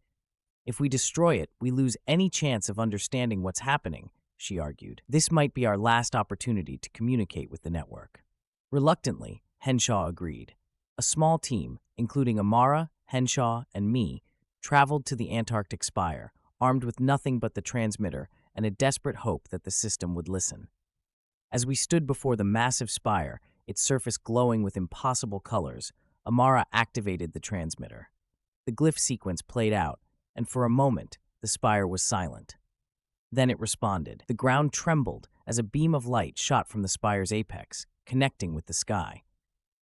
If we destroy it, we lose any chance of understanding what's happening, she argued. This might be our last opportunity to communicate with the network. Reluctantly, Henshaw agreed. A small team, including Amara, Henshaw, and me, traveled to the Antarctic spire, armed with nothing but the transmitter and a desperate hope that the system would listen. As we stood before the massive spire, its surface glowing with impossible colors, Amara activated the transmitter. The glyph sequence played out, and for a moment, the spire was silent. Then it responded. The ground trembled as a beam of light shot from the spire's apex, connecting with the sky.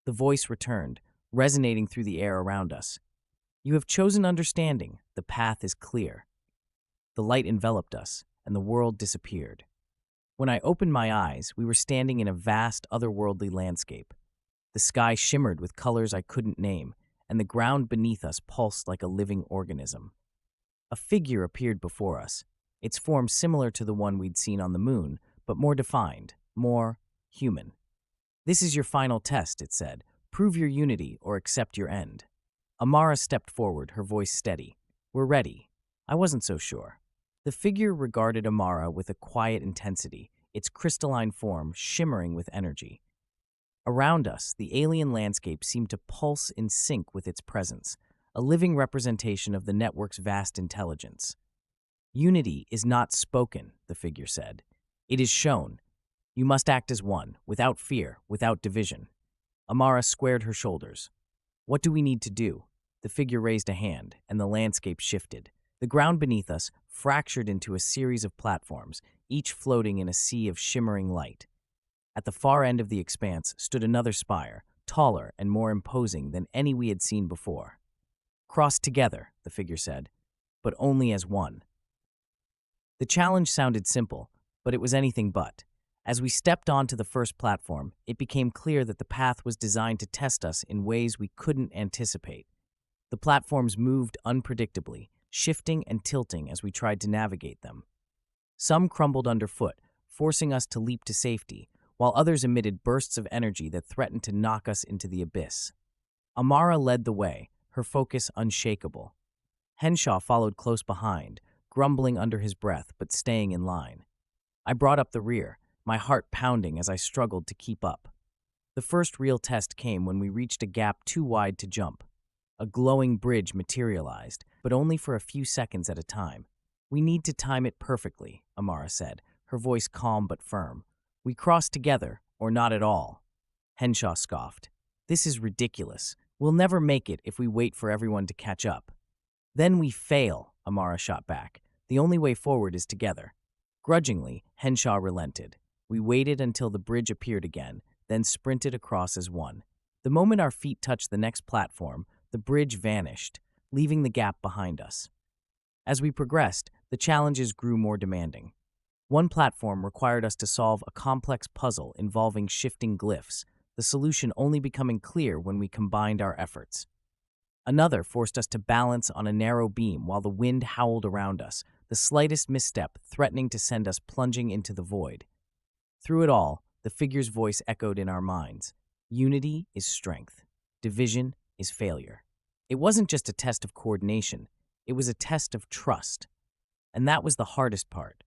The voice returned, resonating through the air around us. You have chosen understanding. The path is clear. The light enveloped us, and the world disappeared. When I opened my eyes, we were standing in a vast, otherworldly landscape. The sky shimmered with colors I couldn't name, and the ground beneath us pulsed like a living organism. A figure appeared before us, its form similar to the one we'd seen on the moon, but more defined, more human. This is your final test, it said. Prove your unity or accept your end. Amara stepped forward, her voice steady. We're ready. I wasn't so sure. The figure regarded Amara with a quiet intensity, its crystalline form shimmering with energy. Around us, the alien landscape seemed to pulse in sync with its presence, a living representation of the network's vast intelligence. Unity is not spoken, the figure said. It is shown. You must act as one, without fear, without division. Amara squared her shoulders. What do we need to do? The figure raised a hand, and the landscape shifted. The ground beneath us fractured into a series of platforms, each floating in a sea of shimmering light. At the far end of the expanse stood another spire, taller and more imposing than any we had seen before. Cross together, the figure said, but only as one. The challenge sounded simple, but it was anything but. As we stepped onto the first platform, it became clear that the path was designed to test us in ways we couldn't anticipate. The platforms moved unpredictably, shifting and tilting as we tried to navigate them. Some crumbled underfoot, forcing us to leap to safety, while others emitted bursts of energy that threatened to knock us into the abyss. Amara led the way, her focus unshakable. Henshaw followed close behind, grumbling under his breath but staying in line. I brought up the rear, my heart pounding as I struggled to keep up. The first real test came when we reached a gap too wide to jump. A glowing bridge materialized, but only for a few seconds at a time. We need to time it perfectly, Amara said, her voice calm but firm. We cross together, or not at all. Henshaw scoffed. This is ridiculous. We'll never make it if we wait for everyone to catch up. Then we fail, Amara shot back. The only way forward is together. Grudgingly, Henshaw relented. We waited until the bridge appeared again, then sprinted across as one. The moment our feet touched the next platform, the bridge vanished, leaving the gap behind us. As we progressed, the challenges grew more demanding. One platform required us to solve a complex puzzle involving shifting glyphs, the solution only becoming clear when we combined our efforts. Another forced us to balance on a narrow beam while the wind howled around us, the slightest misstep threatening to send us plunging into the void. Through it all, the figure's voice echoed in our minds. Unity is strength. Division is failure. It wasn't just a test of coordination. It was a test of trust. And that was the hardest part.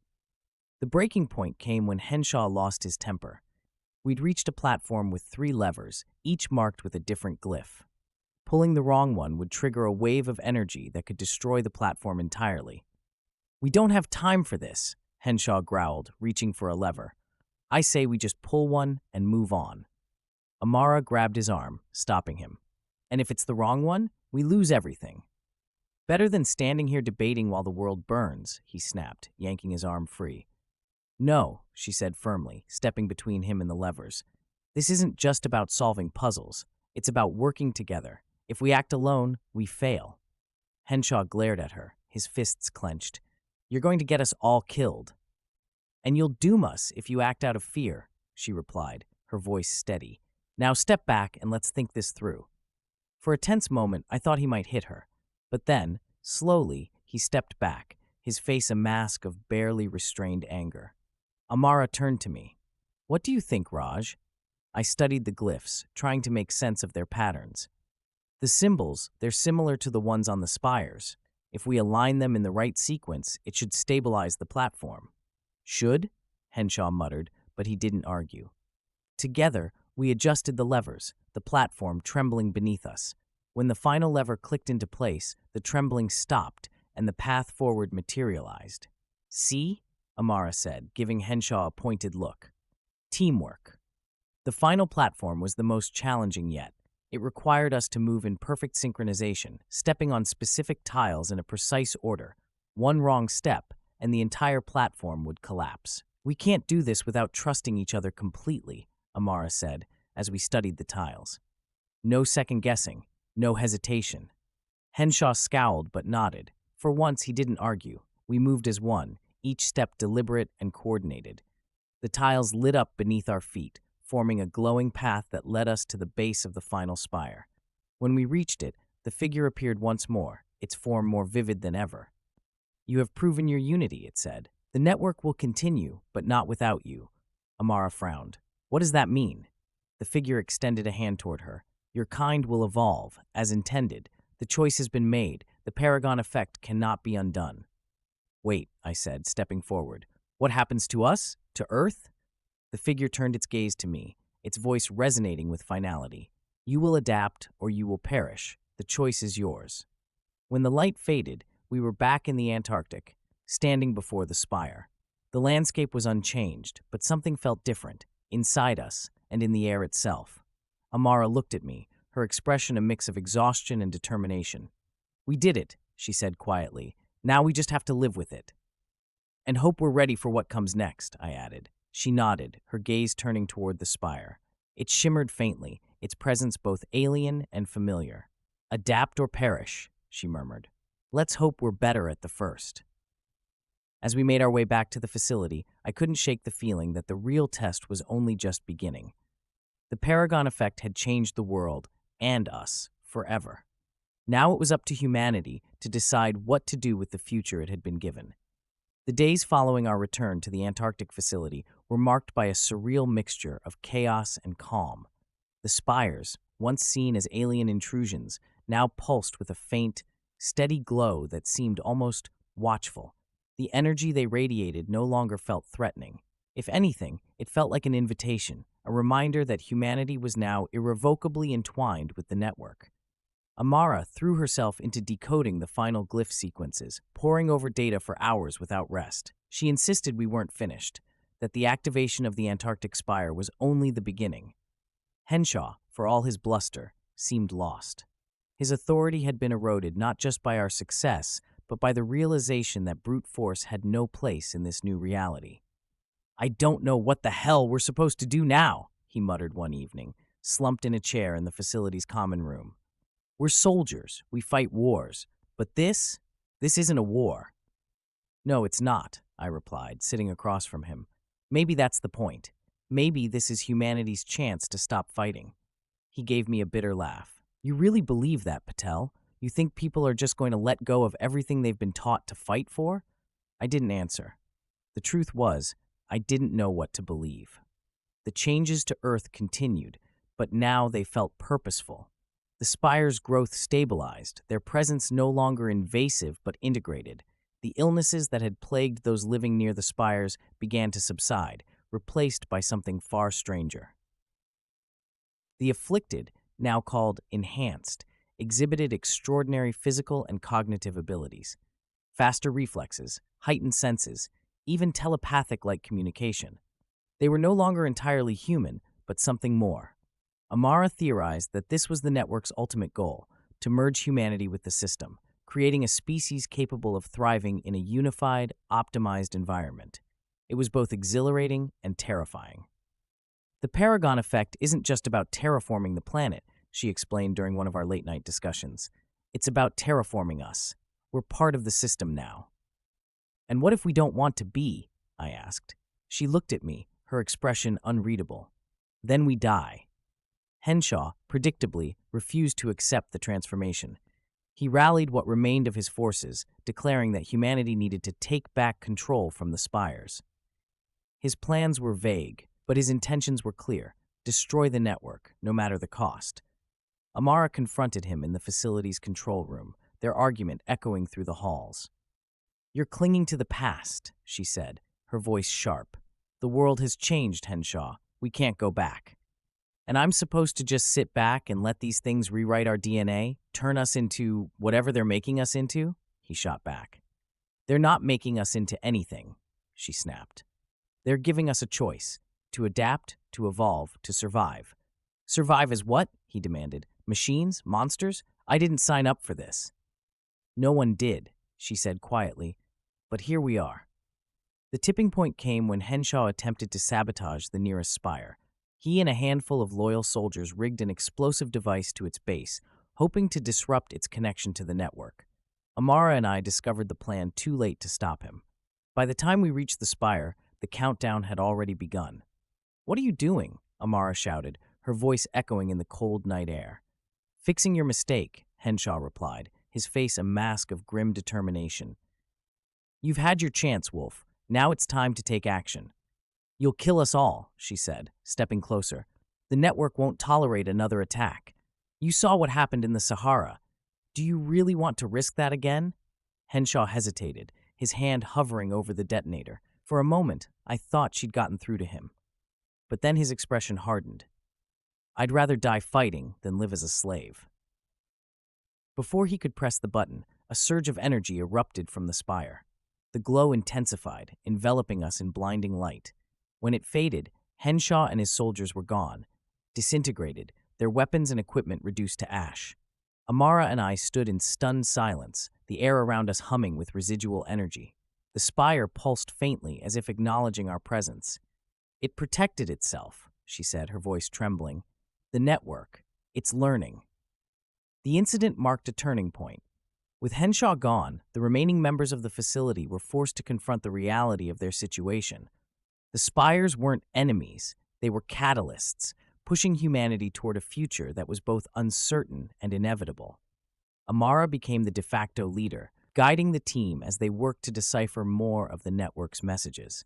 The breaking point came when Henshaw lost his temper. We'd reached a platform with 3 levers, each marked with a different glyph. Pulling the wrong one would trigger a wave of energy that could destroy the platform entirely. "We don't have time for this," Henshaw growled, reaching for a lever. "I say we just pull one and move on." Amara grabbed his arm, stopping him. "And if it's the wrong one, we lose everything." "Better than standing here debating while the world burns," he snapped, yanking his arm free. "No," she said firmly, stepping between him and the levers. "This isn't just about solving puzzles. It's about working together. If we act alone, we fail." Henshaw glared at her, his fists clenched. "You're going to get us all killed." "And you'll doom us if you act out of fear," she replied, her voice steady. "Now step back and let's think this through." For a tense moment, I thought he might hit her. But then, slowly, he stepped back, his face a mask of barely restrained anger. Amara turned to me. "What do you think, Raj?" I studied the glyphs, trying to make sense of their patterns. "The symbols, they're similar to the ones on the spires. If we align them in the right sequence, it should stabilize the platform." "Should?" Henshaw muttered, but he didn't argue. Together, we adjusted the levers, the platform trembling beneath us. When the final lever clicked into place, the trembling stopped, and the path forward materialized. "See?" Amara said, giving Henshaw a pointed look. "Teamwork." The final platform was the most challenging yet. It required us to move in perfect synchronization, stepping on specific tiles in a precise order. One wrong step, and the entire platform would collapse. "We can't do this without trusting each other completely," Amara said, as we studied the tiles. "No second-guessing, no hesitation." Henshaw scowled but nodded. For once, he didn't argue. We moved as one, each step deliberate and coordinated. The tiles lit up beneath our feet, forming a glowing path that led us to the base of the final spire. When we reached it, the figure appeared once more, its form more vivid than ever. "You have proven your unity," it said. "The network will continue, but not without you." Amara frowned. "What does that mean?" The figure extended a hand toward her. "Your kind will evolve, as intended. The choice has been made. The Paragon Effect cannot be undone." "Wait," I said, stepping forward. "What happens to us? To Earth?" The figure turned its gaze to me, its voice resonating with finality. "You will adapt, or you will perish. The choice is yours." When the light faded, we were back in the Antarctic, standing before the spire. The landscape was unchanged, but something felt different, inside us and in the air itself. Amara looked at me, her expression a mix of exhaustion and determination. "We did it," she said quietly. "Now we just have to live with it." "And hope we're ready for what comes next," I added. She nodded, her gaze turning toward the spire. It shimmered faintly, its presence both alien and familiar. "Adapt or perish," she murmured. "Let's hope we're better at the first." As we made our way back to the facility, I couldn't shake the feeling that the real test was only just beginning. The Paragon Effect had changed the world, and us, forever. Now it was up to humanity to decide what to do with the future it had been given. The days following our return to the Antarctic facility were marked by a surreal mixture of chaos and calm. The spires, once seen as alien intrusions, now pulsed with a faint, steady glow that seemed almost watchful. The energy they radiated no longer felt threatening. If anything, it felt like an invitation, a reminder that humanity was now irrevocably entwined with the network. Amara threw herself into decoding the final glyph sequences, poring over data for hours without rest. She insisted we weren't finished, that the activation of the Antarctic spire was only the beginning. Henshaw, for all his bluster, seemed lost. His authority had been eroded not just by our success, but by the realization that brute force had no place in this new reality. "I don't know what the hell we're supposed to do now," he muttered one evening, slumped in a chair in the facility's common room. "We're soldiers, we fight wars, but this isn't a war." "No, it's not," I replied, sitting across from him. "Maybe that's the point. Maybe this is humanity's chance to stop fighting." He gave me a bitter laugh. "You really believe that, Patel? You think people are just going to let go of everything they've been taught to fight for?" I didn't answer. The truth was, I didn't know what to believe. The changes to Earth continued, but now they felt purposeful. The spire's growth stabilized, their presence no longer invasive but integrated. The illnesses that had plagued those living near the spires began to subside, replaced by something far stranger. The afflicted, now called enhanced, exhibited extraordinary physical and cognitive abilities. Faster reflexes, heightened senses, even telepathic-like communication. They were no longer entirely human, but something more. Amara theorized that this was the network's ultimate goal, to merge humanity with the system, creating a species capable of thriving in a unified, optimized environment. It was both exhilarating and terrifying. The Paragon Effect isn't just about terraforming the planet, she explained during one of our late-night discussions. It's about terraforming us. We're part of the system now. And what if we don't want to be? I asked. She looked at me, her expression unreadable. Then we die. Henshaw, predictably, refused to accept the transformation. He rallied what remained of his forces, declaring that humanity needed to take back control from the spires. His plans were vague, but his intentions were clear: destroy the network, no matter the cost. Amara confronted him in the facility's control room, their argument echoing through the halls. "You're clinging to the past," she said, her voice sharp. "The world has changed, Henshaw. We can't go back. And I'm supposed to just sit back and let these things rewrite our DNA, turn us into whatever they're making us into?" He shot back. "They're not making us into anything," she snapped. "They're giving us a choice, to adapt, to evolve, to survive." "Survive as what?" he demanded. "Machines? Monsters? I didn't sign up for this." "No one did," she said quietly, "but here we are." The tipping point came when Henshaw attempted to sabotage the nearest spire. He and a handful of loyal soldiers rigged an explosive device to its base, hoping to disrupt its connection to the network. Amara and I discovered the plan too late to stop him. By the time we reached the spire, the countdown had already begun. "What are you doing?" Amara shouted, her voice echoing in the cold night air. "Fixing your mistake," Henshaw replied, his face a mask of grim determination. "You've had your chance, Wolfe. Now it's time to take action." "You'll kill us all," she said, stepping closer. "The network won't tolerate another attack. You saw what happened in the Sahara. Do you really want to risk that again?" Henshaw hesitated, his hand hovering over the detonator. For a moment, I thought she'd gotten through to him. But then his expression hardened. "I'd rather die fighting than live as a slave." Before he could press the button, a surge of energy erupted from the spire. The glow intensified, enveloping us in blinding light. When it faded, Henshaw and his soldiers were gone, disintegrated, their weapons and equipment reduced to ash. Amara and I stood in stunned silence, the air around us humming with residual energy. The spire pulsed faintly, as if acknowledging our presence. "It protected itself," she said, her voice trembling. "The network. It's learning." The incident marked a turning point. With Henshaw gone, the remaining members of the facility were forced to confront the reality of their situation. The spires weren't enemies, they were catalysts, pushing humanity toward a future that was both uncertain and inevitable. Amara became the de facto leader, guiding the team as they worked to decipher more of the network's messages.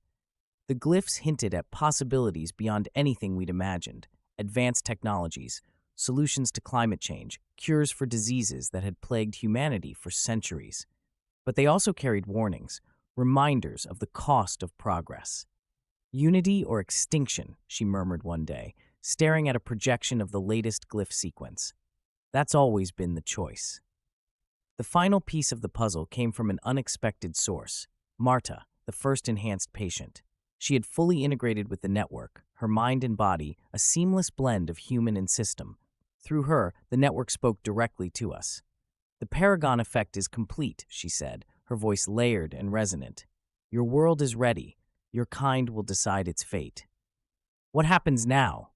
The glyphs hinted at possibilities beyond anything we'd imagined: advanced technologies, solutions to climate change, cures for diseases that had plagued humanity for centuries. But they also carried warnings, reminders of the cost of progress. "Unity or extinction," she murmured one day, staring at a projection of the latest glyph sequence. "That's always been the choice." The final piece of the puzzle came from an unexpected source: Marta, the first enhanced patient. She had fully integrated with the network, her mind and body a seamless blend of human and system. Through her, the network spoke directly to us. "The Paragon Effect is complete," she said, her voice layered and resonant. "Your world is ready. Your kind will decide its fate." "What happens now?"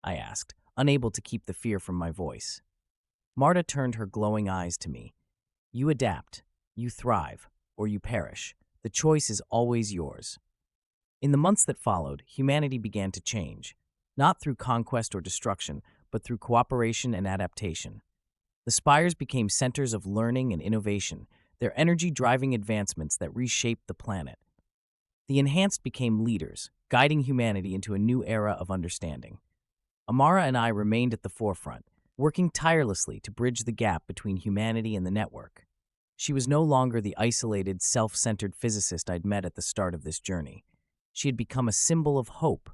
I asked, unable to keep the fear from my voice. Marta turned her glowing eyes to me. "You adapt, you thrive, or you perish. The choice is always yours." In the months that followed, humanity began to change, not through conquest or destruction, but through cooperation and adaptation. The spires became centers of learning and innovation, their energy driving advancements that reshaped the planet. The Enhanced became leaders, guiding humanity into a new era of understanding. Amara and I remained at the forefront, working tirelessly to bridge the gap between humanity and the network. She was no longer the isolated, self-centered physicist I'd met at the start of this journey. She had become a symbol of hope,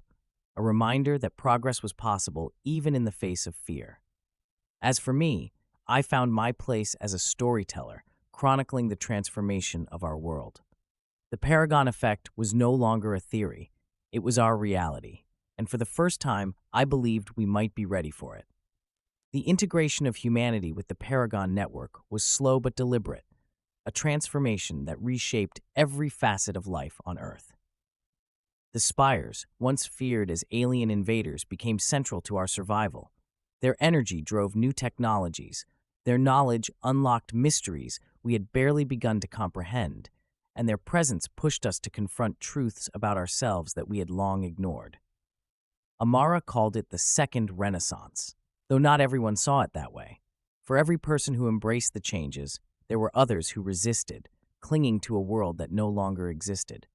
a reminder that progress was possible even in the face of fear. As for me, I found my place as a storyteller, chronicling the transformation of our world. The Paragon Effect was no longer a theory, it was our reality, and for the first time, I believed we might be ready for it. The integration of humanity with the Paragon network was slow but deliberate, a transformation that reshaped every facet of life on Earth. The Spires, once feared as alien invaders, became central to our survival. Their energy drove new technologies, their knowledge unlocked mysteries we had barely begun to comprehend, and their presence pushed us to confront truths about ourselves that we had long ignored. Amara called it the Second Renaissance, though not everyone saw it that way. For every person who embraced the changes, there were others who resisted, clinging to a world that no longer existed.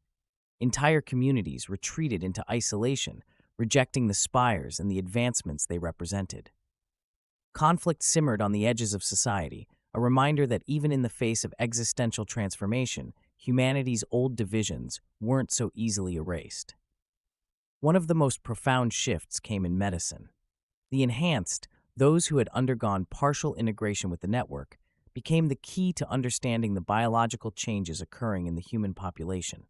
Entire communities retreated into isolation, rejecting the spires and the advancements they represented. Conflict simmered on the edges of society, a reminder that even in the face of existential transformation, humanity's old divisions weren't so easily erased. One of the most profound shifts came in medicine. The Enhanced, those who had undergone partial integration with the network, became the key to understanding the biological changes occurring in the human population.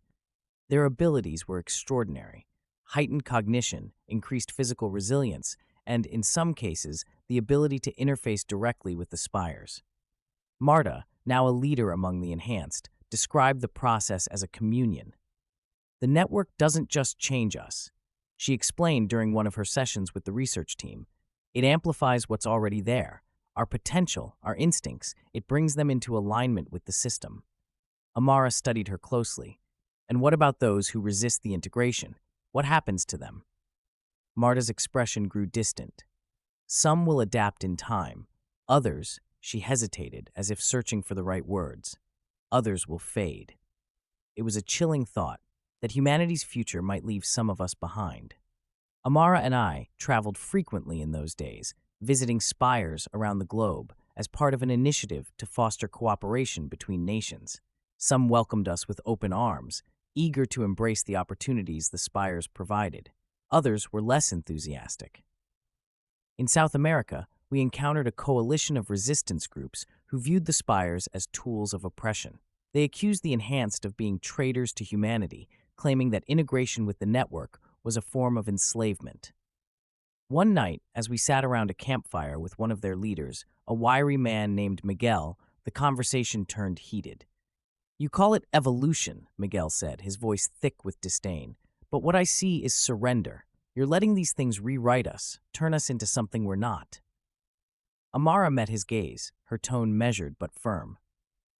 Their abilities were extraordinary: heightened cognition, increased physical resilience, and, in some cases, the ability to interface directly with the spires. Marta, now a leader among the Enhanced, described the process as a communion. The network doesn't just change us, she explained during one of her sessions with the research team. It amplifies what's already there, our potential, our instincts. It brings them into alignment with the system. Amara studied her closely. And what about those who resist the integration? What happens to them? Marta's expression grew distant. Some will adapt in time. Others, she hesitated, as if searching for the right words. Others will fade. It was a chilling thought, that humanity's future might leave some of us behind. Amara and I traveled frequently in those days, visiting spires around the globe as part of an initiative to foster cooperation between nations. Some welcomed us with open arms, eager to embrace the opportunities the spires provided. Others were less enthusiastic. In South America, we encountered a coalition of resistance groups who viewed the spires as tools of oppression. They accused the Enhanced of being traitors to humanity, claiming that integration with the network was a form of enslavement. One night, as we sat around a campfire with one of their leaders, a wiry man named Miguel, the conversation turned heated. "You call it evolution," Miguel said, his voice thick with disdain. "But what I see is surrender. You're letting these things rewrite us, turn us into something we're not." Amara met his gaze, her tone measured but firm.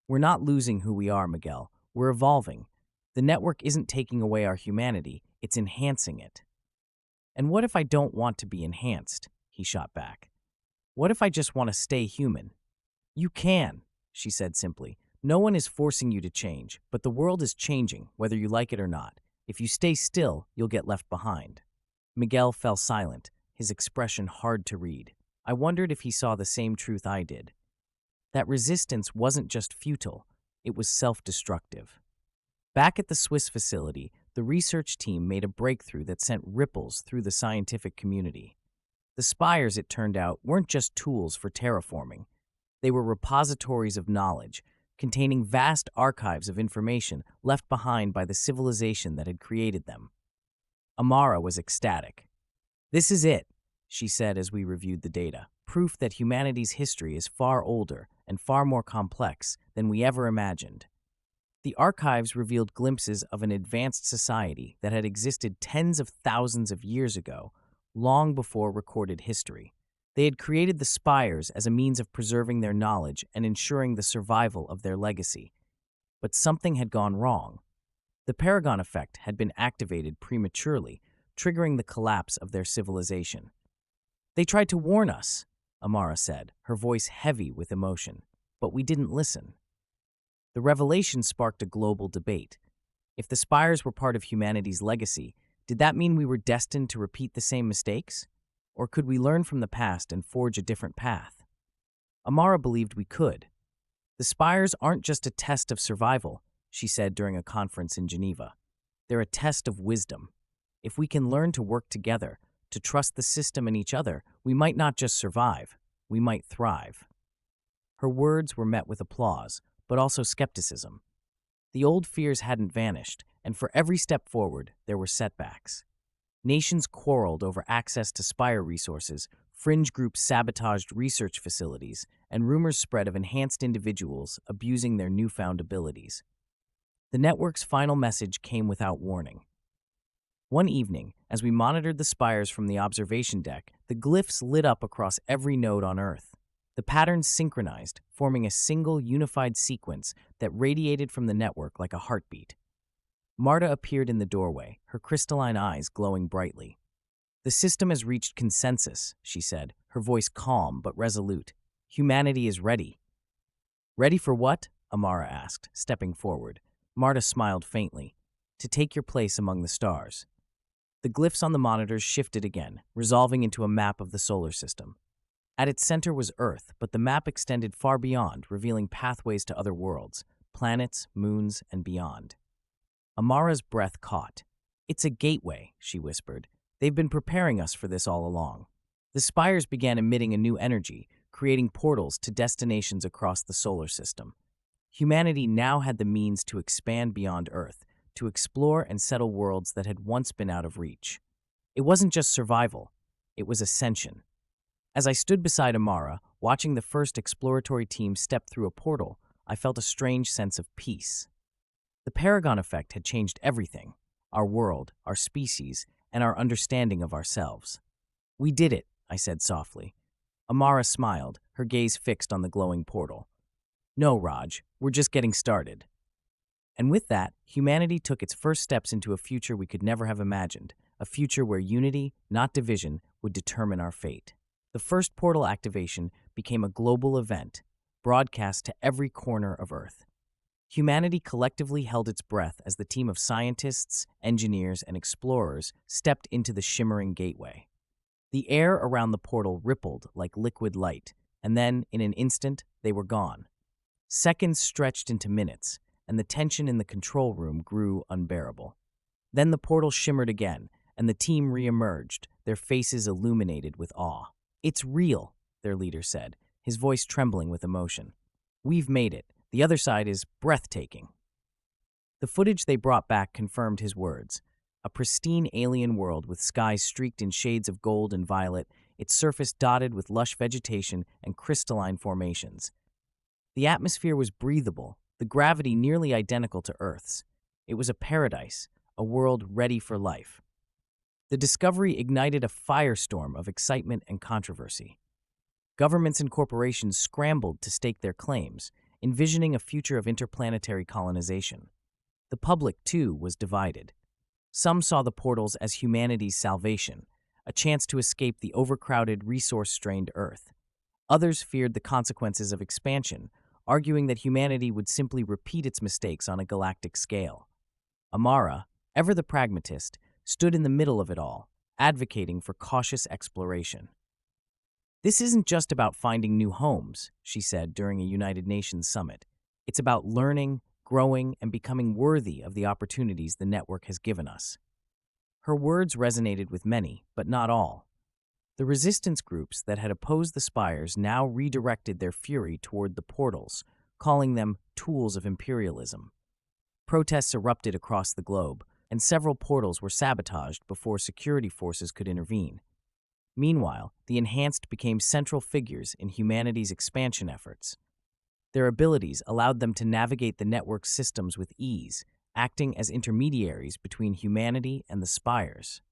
"We're not losing who we are, Miguel. We're evolving. The network isn't taking away our humanity, it's enhancing it." "And what if I don't want to be enhanced?" he shot back. "What if I just want to stay human?" "You can," she said simply. "No one is forcing you to change, but the world is changing, whether you like it or not. If you stay still, you'll get left behind." Miguel fell silent, his expression hard to read. I wondered if he saw the same truth I did. That resistance wasn't just futile, it was self-destructive. Back at the Swiss facility, the research team made a breakthrough that sent ripples through the scientific community. The spires, it turned out, weren't just tools for terraforming. They were repositories of knowledge, containing vast archives of information left behind by the civilization that had created them. Amara was ecstatic. "This is it," she said as we reviewed the data, "proof that humanity's history is far older and far more complex than we ever imagined." The archives revealed glimpses of an advanced society that had existed tens of thousands of years ago, long before recorded history. They had created the spires as a means of preserving their knowledge and ensuring the survival of their legacy. But something had gone wrong. The Paragon Effect had been activated prematurely, triggering the collapse of their civilization. "They tried to warn us," Amara said, her voice heavy with emotion, "but we didn't listen." The revelation sparked a global debate. If the spires were part of humanity's legacy, did that mean we were destined to repeat the same mistakes? Or could we learn from the past and forge a different path? Amara believed we could. The spires aren't just a test of survival, she said during a conference in Geneva. They're a test of wisdom. If we can learn to work together, to trust the system and each other, we might not just survive, we might thrive. Her words were met with applause, but also skepticism. The old fears hadn't vanished, and for every step forward, there were setbacks. Nations quarreled over access to spire resources, fringe groups sabotaged research facilities, and rumors spread of enhanced individuals abusing their newfound abilities. The network's final message came without warning. One evening, as we monitored the spires from the observation deck, the glyphs lit up across every node on Earth. The patterns synchronized, forming a single unified sequence that radiated from the network like a heartbeat. Marta appeared in the doorway, her crystalline eyes glowing brightly. "The system has reached consensus," she said, her voice calm but resolute. "Humanity is ready." "Ready for what?" Amara asked, stepping forward. Marta smiled faintly. "To take your place among the stars." The glyphs on the monitors shifted again, resolving into a map of the solar system. At its center was Earth, but the map extended far beyond, revealing pathways to other worlds, planets, moons, and beyond. Amara's breath caught. "It's a gateway," she whispered. "They've been preparing us for this all along." The spires began emitting a new energy, creating portals to destinations across the solar system. Humanity now had the means to expand beyond Earth, to explore and settle worlds that had once been out of reach. It wasn't just survival, it was ascension. As I stood beside Amara, watching the first exploratory team step through a portal, I felt a strange sense of peace. The Paragon Effect had changed everything: our world, our species, and our understanding of ourselves. "We did it," I said softly. Amara smiled, her gaze fixed on the glowing portal. "No, Raj, we're just getting started." And with that, humanity took its first steps into a future we could never have imagined, a future where unity, not division, would determine our fate. The first portal activation became a global event, broadcast to every corner of Earth. Humanity collectively held its breath as the team of scientists, engineers, and explorers stepped into the shimmering gateway. The air around the portal rippled like liquid light, and then, in an instant, they were gone. Seconds stretched into minutes, and the tension in the control room grew unbearable. Then the portal shimmered again, and the team re-emerged, their faces illuminated with awe. "It's real," their leader said, his voice trembling with emotion. "We've made it. The other side is breathtaking." The footage they brought back confirmed his words. A pristine alien world with skies streaked in shades of gold and violet, its surface dotted with lush vegetation and crystalline formations. The atmosphere was breathable, the gravity nearly identical to Earth's. It was a paradise, a world ready for life. The discovery ignited a firestorm of excitement and controversy. Governments and corporations scrambled to stake their claims, envisioning a future of interplanetary colonization. The public, too, was divided. Some saw the portals as humanity's salvation, a chance to escape the overcrowded, resource-strained Earth. Others feared the consequences of expansion, arguing that humanity would simply repeat its mistakes on a galactic scale. Amara, ever the pragmatist, stood in the middle of it all, advocating for cautious exploration. "This isn't just about finding new homes," she said during a United Nations summit. "It's about learning, growing, and becoming worthy of the opportunities the network has given us." Her words resonated with many, but not all. The resistance groups that had opposed the spires now redirected their fury toward the portals, calling them tools of imperialism. Protests erupted across the globe, and several portals were sabotaged before security forces could intervene. Meanwhile, the Enhanced became central figures in humanity's expansion efforts. Their abilities allowed them to navigate the network's systems with ease, acting as intermediaries between humanity and the spires.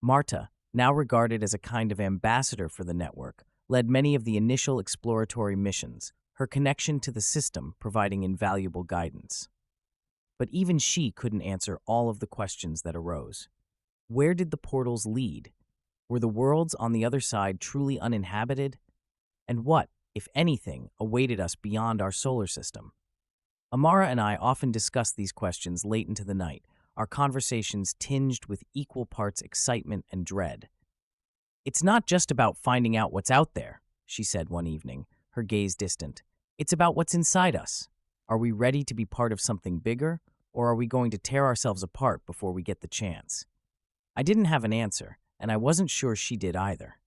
Marta, now regarded as a kind of ambassador for the network, led many of the initial exploratory missions, her connection to the system providing invaluable guidance. But even she couldn't answer all of the questions that arose. Where did the portals lead? Were the worlds on the other side truly uninhabited? And what, if anything, awaited us beyond our solar system? Amara and I often discuss these questions late into the night, our conversations tinged with equal parts excitement and dread. "It's not just about finding out what's out there," she said one evening, her gaze distant. "It's about what's inside us. Are we ready to be part of something bigger, or are we going to tear ourselves apart before we get the chance?" I didn't have an answer, and I wasn't sure she did either.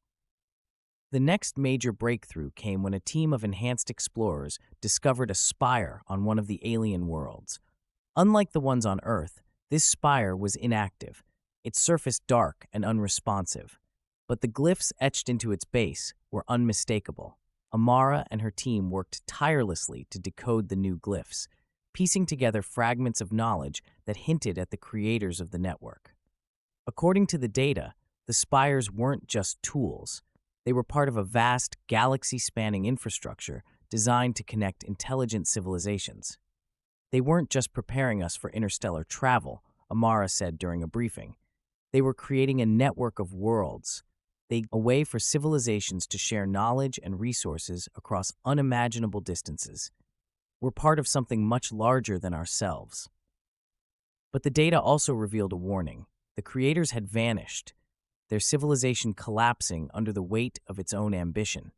The next major breakthrough came when a team of enhanced explorers discovered a spire on one of the alien worlds. Unlike the ones on Earth, this spire was inactive, its surface dark and unresponsive. But the glyphs etched into its base were unmistakable. Amara and her team worked tirelessly to decode the new glyphs, piecing together fragments of knowledge that hinted at the creators of the network. According to the data, the spires weren't just tools. They were part of a vast, galaxy-spanning infrastructure designed to connect intelligent civilizations. "They weren't just preparing us for interstellar travel," Amara said during a briefing. "They were creating a network of worlds, a way for civilizations to share knowledge and resources across unimaginable distances. We're part of something much larger than ourselves." But the data also revealed a warning. The creators had vanished, their civilization collapsing under the weight of its own ambition.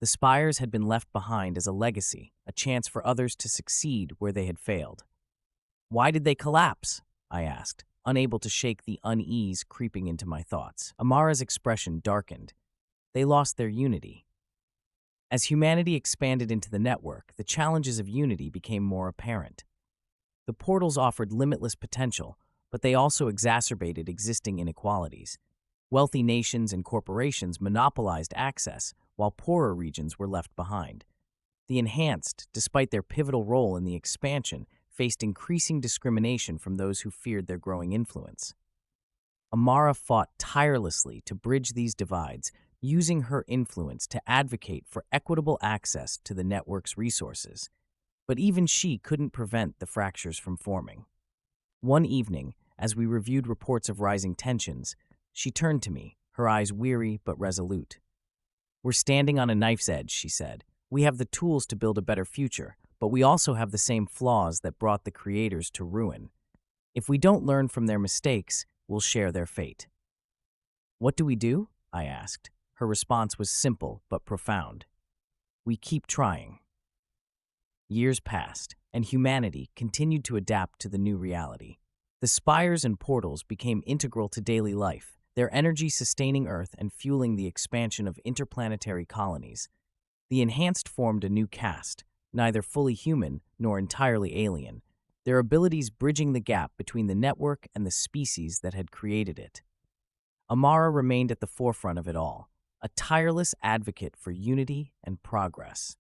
The spires had been left behind as a legacy, a chance for others to succeed where they had failed. "Why did they collapse?" I asked, unable to shake the unease creeping into my thoughts. Amara's expression darkened. "They lost their unity." As humanity expanded into the network, the challenges of unity became more apparent. The portals offered limitless potential, but they also exacerbated existing inequalities. Wealthy nations and corporations monopolized access, while poorer regions were left behind. The enhanced, despite their pivotal role in the expansion, faced increasing discrimination from those who feared their growing influence. Amara fought tirelessly to bridge these divides, using her influence to advocate for equitable access to the network's resources. But even she couldn't prevent the fractures from forming. One evening, as we reviewed reports of rising tensions, she turned to me, her eyes weary but resolute. "We're standing on a knife's edge," she said. "We have the tools to build a better future, but we also have the same flaws that brought the creators to ruin. If we don't learn from their mistakes, we'll share their fate." "What do we do?" I asked. Her response was simple but profound. "We keep trying." Years passed, and humanity continued to adapt to the new reality. The spires and portals became integral to daily life, their energy sustaining Earth and fueling the expansion of interplanetary colonies. The enhanced formed a new caste, neither fully human nor entirely alien, their abilities bridging the gap between the network and the species that had created it. Amara remained at the forefront of it all, a tireless advocate for unity and progress.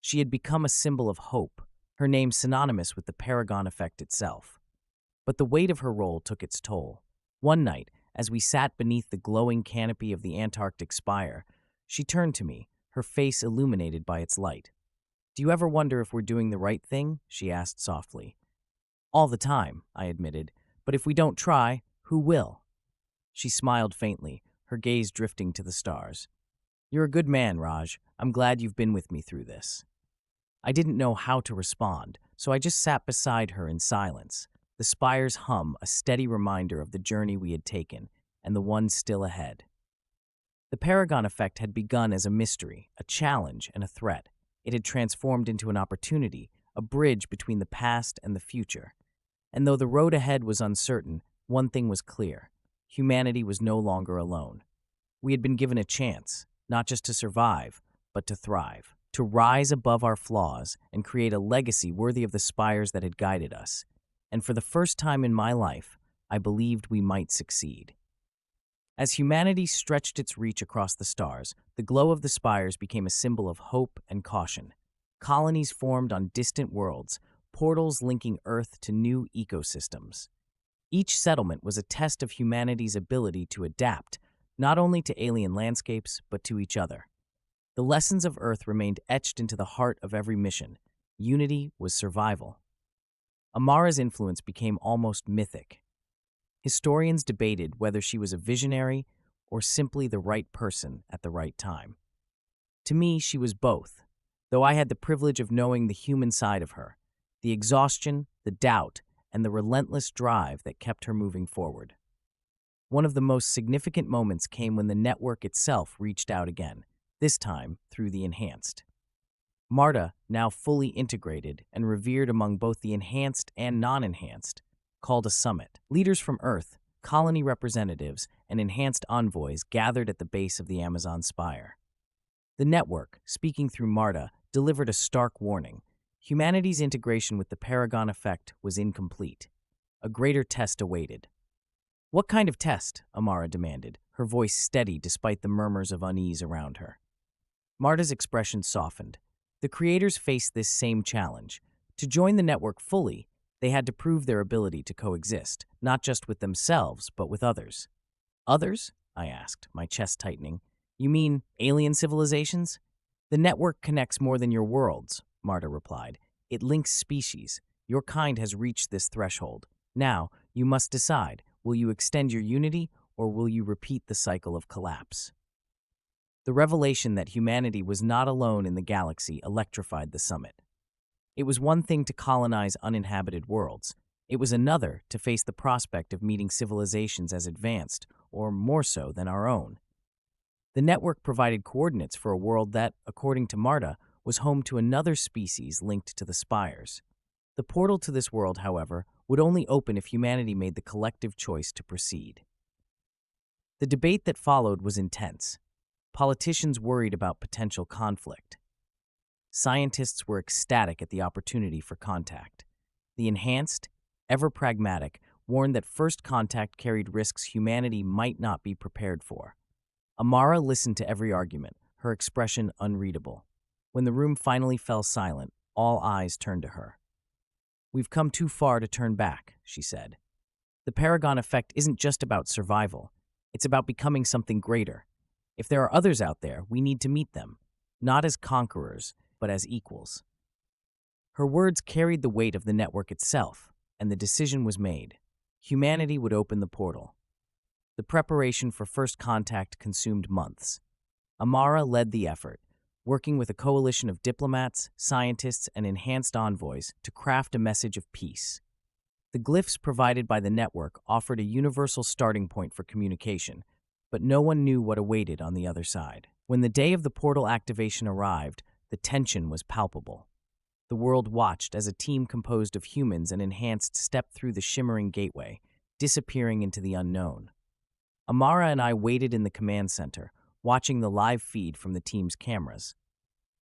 She had become a symbol of hope, her name synonymous with the Paragon Effect itself. But the weight of her role took its toll. One night, as we sat beneath the glowing canopy of the Antarctic spire, she turned to me, her face illuminated by its light. "Do you ever wonder if we're doing the right thing?" she asked softly. "All the time," I admitted, "but if we don't try, who will?" She smiled faintly, her gaze drifting to the stars. "You're a good man, Raj. I'm glad you've been with me through this." I didn't know how to respond, so I just sat beside her in silence, the spire's hum a steady reminder of the journey we had taken and the one still ahead. The Paragon Effect had begun as a mystery, a challenge, and a threat. It had transformed into an opportunity, a bridge between the past and the future. And though the road ahead was uncertain, one thing was clear. Humanity was no longer alone. We had been given a chance, not just to survive, but to thrive, to rise above our flaws and create a legacy worthy of the spires that had guided us. And for the first time in my life, I believed we might succeed. As humanity stretched its reach across the stars, the glow of the spires became a symbol of hope and caution. Colonies formed on distant worlds, portals linking Earth to new ecosystems. Each settlement was a test of humanity's ability to adapt, not only to alien landscapes, but to each other. The lessons of Earth remained etched into the heart of every mission. Unity was survival. Amara's influence became almost mythic. Historians debated whether she was a visionary or simply the right person at the right time. To me, she was both, though I had the privilege of knowing the human side of her, the exhaustion, the doubt, and the relentless drive that kept her moving forward. One of the most significant moments came when the network itself reached out again, this time through the Enhanced. Marta, now fully integrated and revered among both the enhanced and non-enhanced, called a summit. Leaders from Earth, colony representatives, and enhanced envoys gathered at the base of the Amazon spire. The network, speaking through Marta, delivered a stark warning. Humanity's integration with the Paragon Effect was incomplete. A greater test awaited. "What kind of test?" Amara demanded, her voice steady despite the murmurs of unease around her. Marta's expression softened. The creators faced this same challenge. To join the network fully, they had to prove their ability to coexist, not just with themselves, but with others. "Others?" I asked, my chest tightening. "You mean alien civilizations?" "The network connects more than your worlds," Marta replied. "It links species. Your kind has reached this threshold. Now, you must decide, will you extend your unity, or will you repeat the cycle of collapse?" The revelation that humanity was not alone in the galaxy electrified the summit. It was one thing to colonize uninhabited worlds. It was another to face the prospect of meeting civilizations as advanced, or more so, than our own. The network provided coordinates for a world that, according to Marta, was home to another species linked to the spires. The portal to this world, however, would only open if humanity made the collective choice to proceed. The debate that followed was intense. Politicians worried about potential conflict. Scientists were ecstatic at the opportunity for contact. The Enhanced, ever pragmatic, warned that first contact carried risks humanity might not be prepared for. Amara listened to every argument, her expression unreadable. When the room finally fell silent, all eyes turned to her. "We've come too far to turn back," she said. "The Paragon Effect isn't just about survival. It's about becoming something greater. If there are others out there, we need to meet them, not as conquerors, but as equals." Her words carried the weight of the network itself, and the decision was made. Humanity would open the portal. The preparation for first contact consumed months. Amara led the effort, working with a coalition of diplomats, scientists, and enhanced envoys to craft a message of peace. The glyphs provided by the network offered a universal starting point for communication, but no one knew what awaited on the other side. When the day of the portal activation arrived, the tension was palpable. The world watched as a team composed of humans and enhanced stepped through the shimmering gateway, disappearing into the unknown. Amara and I waited in the command center, watching the live feed from the team's cameras.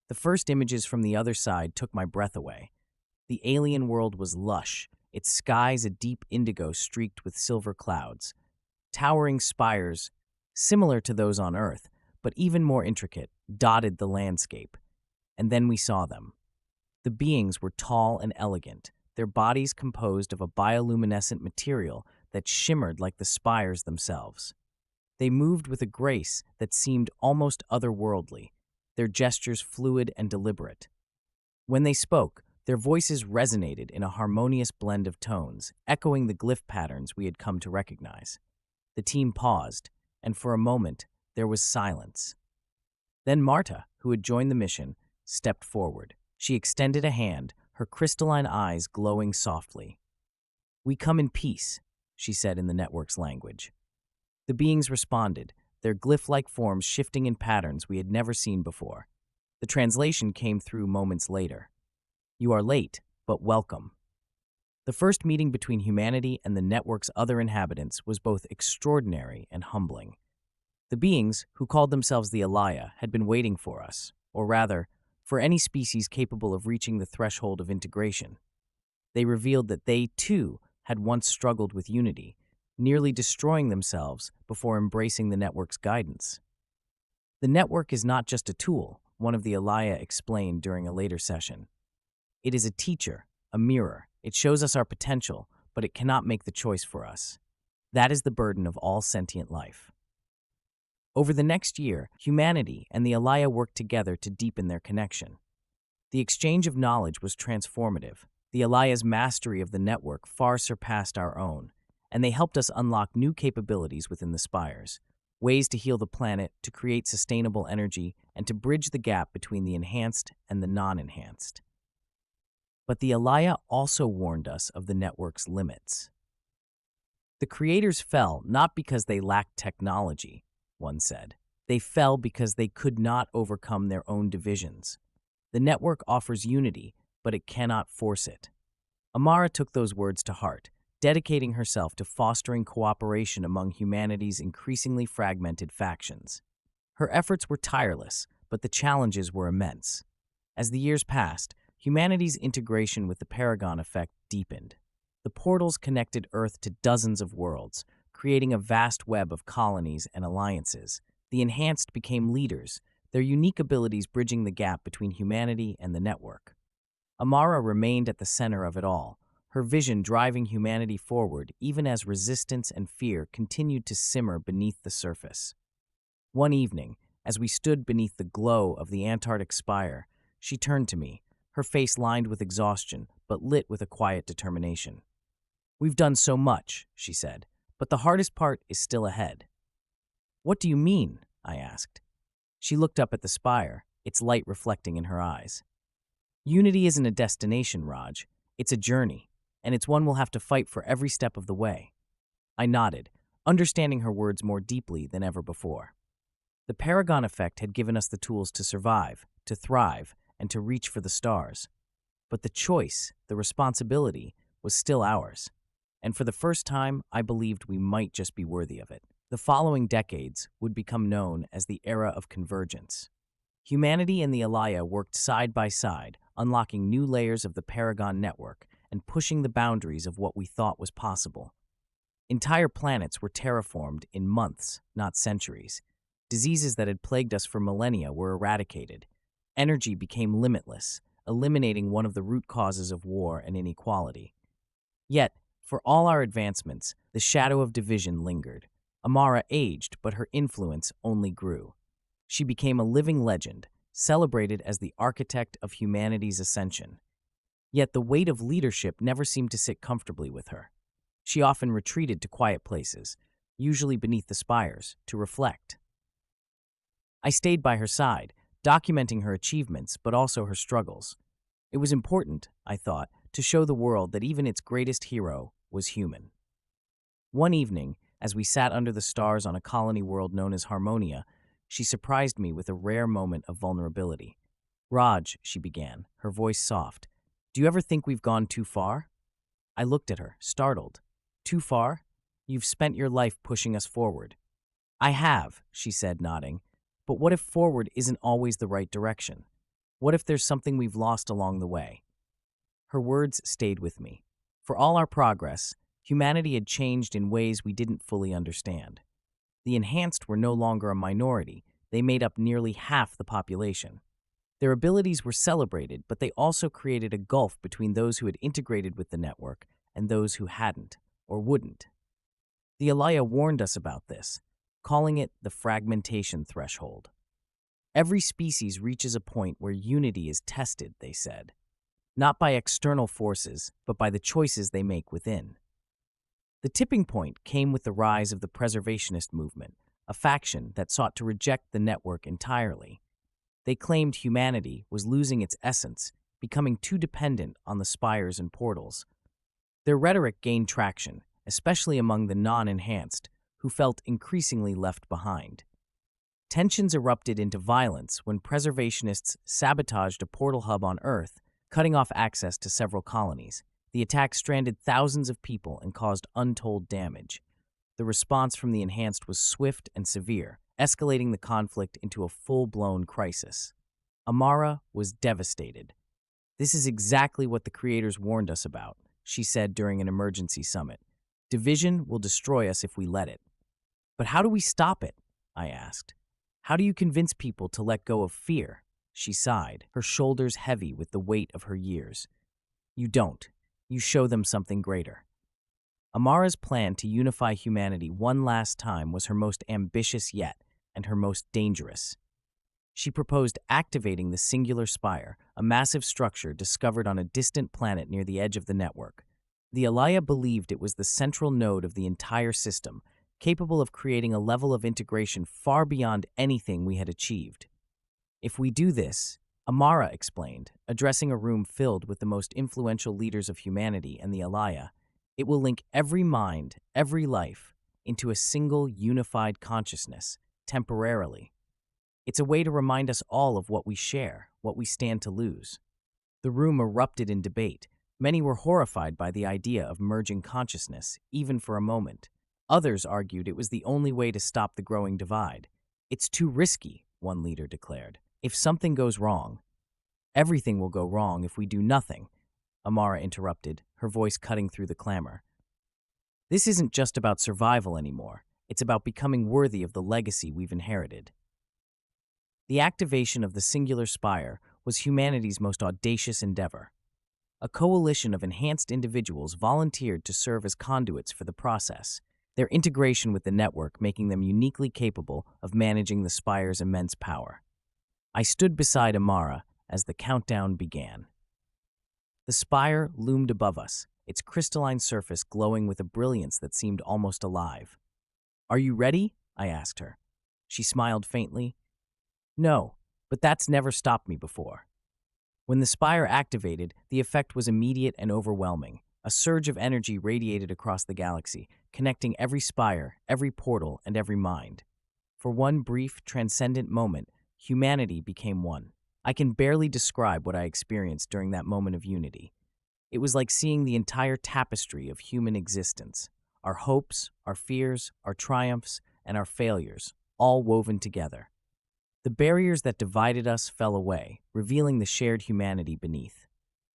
The first images from the other side took my breath away. The alien world was lush, its skies a deep indigo streaked with silver clouds. Towering spires, similar to those on Earth, but even more intricate, dotted the landscape. And then we saw them. The beings were tall and elegant, their bodies composed of a bioluminescent material that shimmered like the spires themselves. They moved with a grace that seemed almost otherworldly, their gestures fluid and deliberate. When they spoke, their voices resonated in a harmonious blend of tones, echoing the glyph patterns we had come to recognize. The team paused, and for a moment, there was silence. Then Marta, who had joined the mission, stepped forward. She extended a hand, her crystalline eyes glowing softly. "We come in peace," she said in the network's language. The beings responded, their glyph-like forms shifting in patterns we had never seen before. The translation came through moments later. "You are late, but welcome." The first meeting between humanity and the network's other inhabitants was both extraordinary and humbling. The beings, who called themselves the Alaya, had been waiting for us, or rather, for any species capable of reaching the threshold of integration. They revealed that they, too, had once struggled with unity, nearly destroying themselves before embracing the network's guidance. "The network is not just a tool," one of the Alaya explained during a later session. "It is a teacher, a mirror. It shows us our potential, but it cannot make the choice for us. That is the burden of all sentient life." Over the next year, humanity and the Alaya worked together to deepen their connection. The exchange of knowledge was transformative. The Alaya's mastery of the network far surpassed our own, and they helped us unlock new capabilities within the spires, ways to heal the planet, to create sustainable energy, and to bridge the gap between the enhanced and the non-enhanced. But the Alaya also warned us of the network's limits. The creators fell not because they lacked technology, one said. They fell because they could not overcome their own divisions. The network offers unity, but it cannot force it. Amara took those words to heart, dedicating herself to fostering cooperation among humanity's increasingly fragmented factions. Her efforts were tireless, but the challenges were immense. As the years passed, humanity's integration with the Paragon Effect deepened. The portals connected Earth to dozens of worlds, creating a vast web of colonies and alliances. The Enhanced became leaders, their unique abilities bridging the gap between humanity and the network. Amara remained at the center of it all, her vision driving humanity forward even as resistance and fear continued to simmer beneath the surface. One evening, as we stood beneath the glow of the Antarctic spire, she turned to me, her face lined with exhaustion but lit with a quiet determination. "We've done so much," she said, "but the hardest part is still ahead." "What do you mean?" I asked. She looked up at the spire, its light reflecting in her eyes. "Unity isn't a destination, Raj. It's a journey, and it's one we'll have to fight for every step of the way." I nodded, understanding her words more deeply than ever before. The Paragon Effect had given us the tools to survive, to thrive, and to reach for the stars. But the choice, the responsibility, was still ours. And for the first time, I believed we might just be worthy of it. The following decades would become known as the era of convergence. Humanity and the Alaya worked side by side, unlocking new layers of the Paragon network and pushing the boundaries of what we thought was possible. Entire planets were terraformed in months, not centuries. Diseases that had plagued us for millennia were eradicated. Energy became limitless, eliminating one of the root causes of war and inequality. Yet, for all our advancements, the shadow of division lingered. Amara aged, but her influence only grew. She became a living legend, celebrated as the architect of humanity's ascension. Yet the weight of leadership never seemed to sit comfortably with her. She often retreated to quiet places, usually beneath the spires, to reflect. I stayed by her side, documenting her achievements but also her struggles. It was important, I thought, to show the world that even its greatest hero was human. One evening, as we sat under the stars on a colony world known as Harmonia, she surprised me with a rare moment of vulnerability. "Raj," she began, her voice soft, "do you ever think we've gone too far?" I looked at her, startled. "Too far? You've spent your life pushing us forward." "I have," she said, nodding. "But what if forward isn't always the right direction? What if there's something we've lost along the way?" Her words stayed with me. For all our progress, humanity had changed in ways we didn't fully understand. The Enhanced were no longer a minority, they made up nearly half the population. Their abilities were celebrated, but they also created a gulf between those who had integrated with the network and those who hadn't, or wouldn't. The Alaya warned us about this, calling it the fragmentation threshold. Every species reaches a point where unity is tested, they said, not by external forces, but by the choices they make within. The tipping point came with the rise of the preservationist movement, a faction that sought to reject the network entirely. They claimed humanity was losing its essence, becoming too dependent on the spires and portals. Their rhetoric gained traction, especially among the non-enhanced, who felt increasingly left behind. Tensions erupted into violence when preservationists sabotaged a portal hub on Earth, cutting off access to several colonies. The attack stranded thousands of people and caused untold damage. The response from the Enhanced was swift and severe, escalating the conflict into a full-blown crisis. Amara was devastated. "This is exactly what the creators warned us about," she said during an emergency summit. "Division will destroy us if we let it." "But how do we stop it?" I asked. "How do you convince people to let go of fear?" She sighed, her shoulders heavy with the weight of her years. "You don't. You show them something greater." Amara's plan to unify humanity one last time was her most ambitious yet, and her most dangerous. She proposed activating the Singular Spire, a massive structure discovered on a distant planet near the edge of the network. The Alaya believed it was the central node of the entire system, capable of creating a level of integration far beyond anything we had achieved. "If we do this," Amara explained, addressing a room filled with the most influential leaders of humanity and the Alaya. It will link every mind, every life, into a single unified consciousness, temporarily. It's a way to remind us all of what we share, what we stand to lose. The room erupted in debate. Many were horrified by the idea of merging consciousness, even for a moment. Others argued it was the only way to stop the growing divide. It's too risky, one leader declared. If something goes wrong, everything will go wrong if we do nothing, Amara interrupted, her voice cutting through the clamor. This isn't just about survival anymore. It's about becoming worthy of the legacy we've inherited. The activation of the singular spire was humanity's most audacious endeavor. A coalition of enhanced individuals volunteered to serve as conduits for the process, their integration with the network making them uniquely capable of managing the spire's immense power. I stood beside Amara as the countdown began. The spire loomed above us, its crystalline surface glowing with a brilliance that seemed almost alive. "Are you ready?" I asked her. She smiled faintly. "No, but that's never stopped me before." When the spire activated, the effect was immediate and overwhelming. A surge of energy radiated across the galaxy, connecting every spire, every portal, and every mind. For one brief, transcendent moment, humanity became one. I can barely describe what I experienced during that moment of unity. It was like seeing the entire tapestry of human existence, our hopes, our fears, our triumphs, and our failures, all woven together. The barriers that divided us fell away, revealing the shared humanity beneath.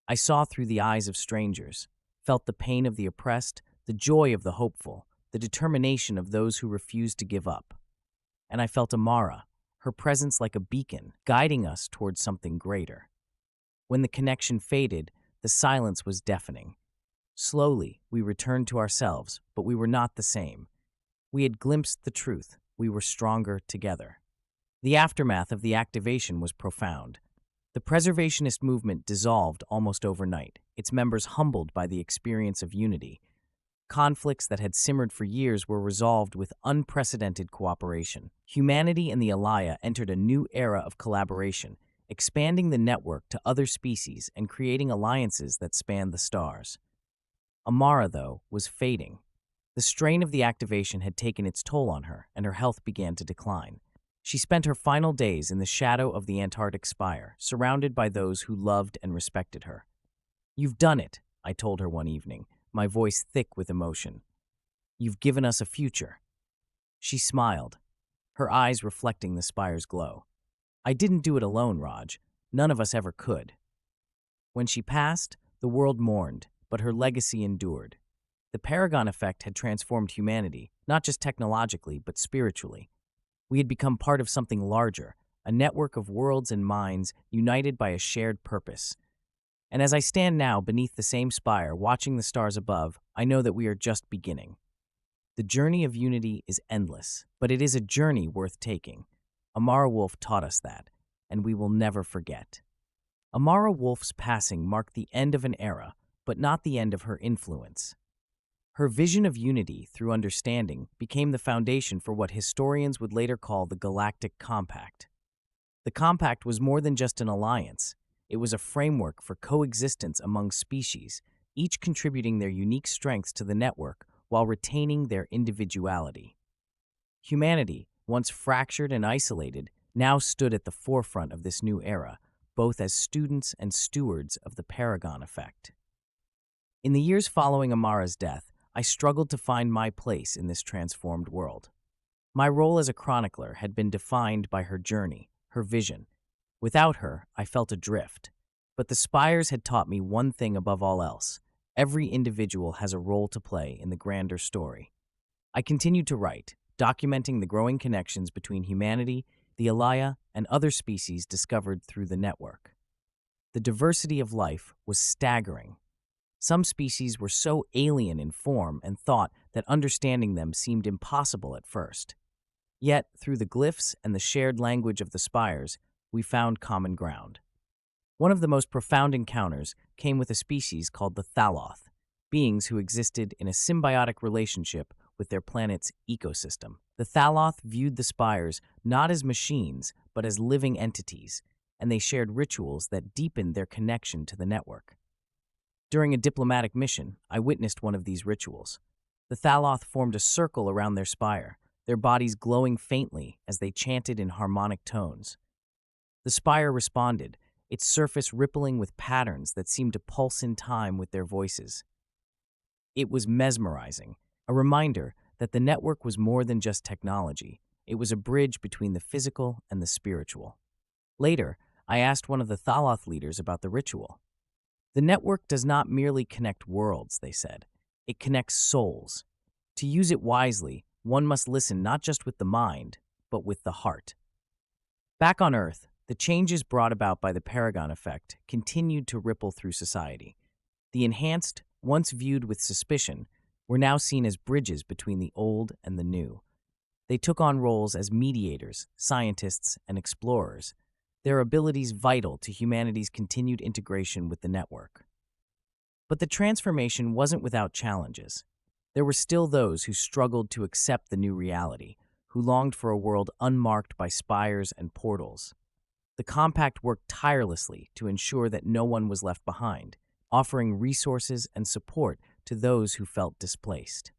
I saw through the eyes of strangers, felt the pain of the oppressed, the joy of the hopeful, the determination of those who refused to give up. And I felt Amara, her presence like a beacon, guiding us towards something greater. When the connection faded, the silence was deafening. Slowly, we returned to ourselves, but we were not the same. We had glimpsed the truth. We were stronger together. The aftermath of the activation was profound. The preservationist movement dissolved almost overnight, its members humbled by the experience of unity. Conflicts that had simmered for years were resolved with unprecedented cooperation. Humanity and the Alaya entered a new era of collaboration, expanding the network to other species and creating alliances that spanned the stars. Amara, though, was fading. The strain of the activation had taken its toll on her, and her health began to decline. She spent her final days in the shadow of the Antarctic spire, surrounded by those who loved and respected her. "You've done it," I told her one evening, my voice thick with emotion. "You've given us a future." She smiled, her eyes reflecting the spire's glow. "I didn't do it alone, Raj. None of us ever could." When she passed, the world mourned, but her legacy endured. The Paragon Effect had transformed humanity, not just technologically, but spiritually. We had become part of something larger, a network of worlds and minds united by a shared purpose. And as I stand now beneath the same spire, watching the stars above, I know that we are just beginning. The journey of unity is endless, but it is a journey worth taking. Amara Wolfe taught us that, and we will never forget. Amara Wolfe's passing marked the end of an era, but not the end of her influence. Her vision of unity through understanding became the foundation for what historians would later call the Galactic Compact. The Compact was more than just an alliance. It was a framework for coexistence among species, each contributing their unique strengths to the network while retaining their individuality. Humanity, once fractured and isolated, now stood at the forefront of this new era, both as students and stewards of the Paragon Effect. In the years following Amara's death, I struggled to find my place in this transformed world. My role as a chronicler had been defined by her journey, her vision. Without her, I felt adrift. But the spires had taught me one thing above all else. Every individual has a role to play in the grander story. I continued to write, documenting the growing connections between humanity, the Alaya, and other species discovered through the network. The diversity of life was staggering. Some species were so alien in form and thought that understanding them seemed impossible at first. Yet, through the glyphs and the shared language of the spires, we found common ground. One of the most profound encounters came with a species called the Thaloth, beings who existed in a symbiotic relationship with their planet's ecosystem. The Thaloth viewed the spires not as machines, but as living entities, and they shared rituals that deepened their connection to the network. During a diplomatic mission, I witnessed one of these rituals. The Thaloth formed a circle around their spire, their bodies glowing faintly as they chanted in harmonic tones. The spire responded, its surface rippling with patterns that seemed to pulse in time with their voices. It was mesmerizing, a reminder that the network was more than just technology. It was a bridge between the physical and the spiritual. Later, I asked one of the Thaloth leaders about the ritual. The network does not merely connect worlds, they said. It connects souls. To use it wisely, one must listen not just with the mind, but with the heart. Back on Earth, the changes brought about by the Paragon Effect continued to ripple through society. The enhanced, once viewed with suspicion, were now seen as bridges between the old and the new. They took on roles as mediators, scientists, and explorers, their abilities vital to humanity's continued integration with the network. But the transformation wasn't without challenges. There were still those who struggled to accept the new reality, who longed for a world unmarked by spires and portals. The Compact worked tirelessly to ensure that no one was left behind, offering resources and support to those who felt displaced.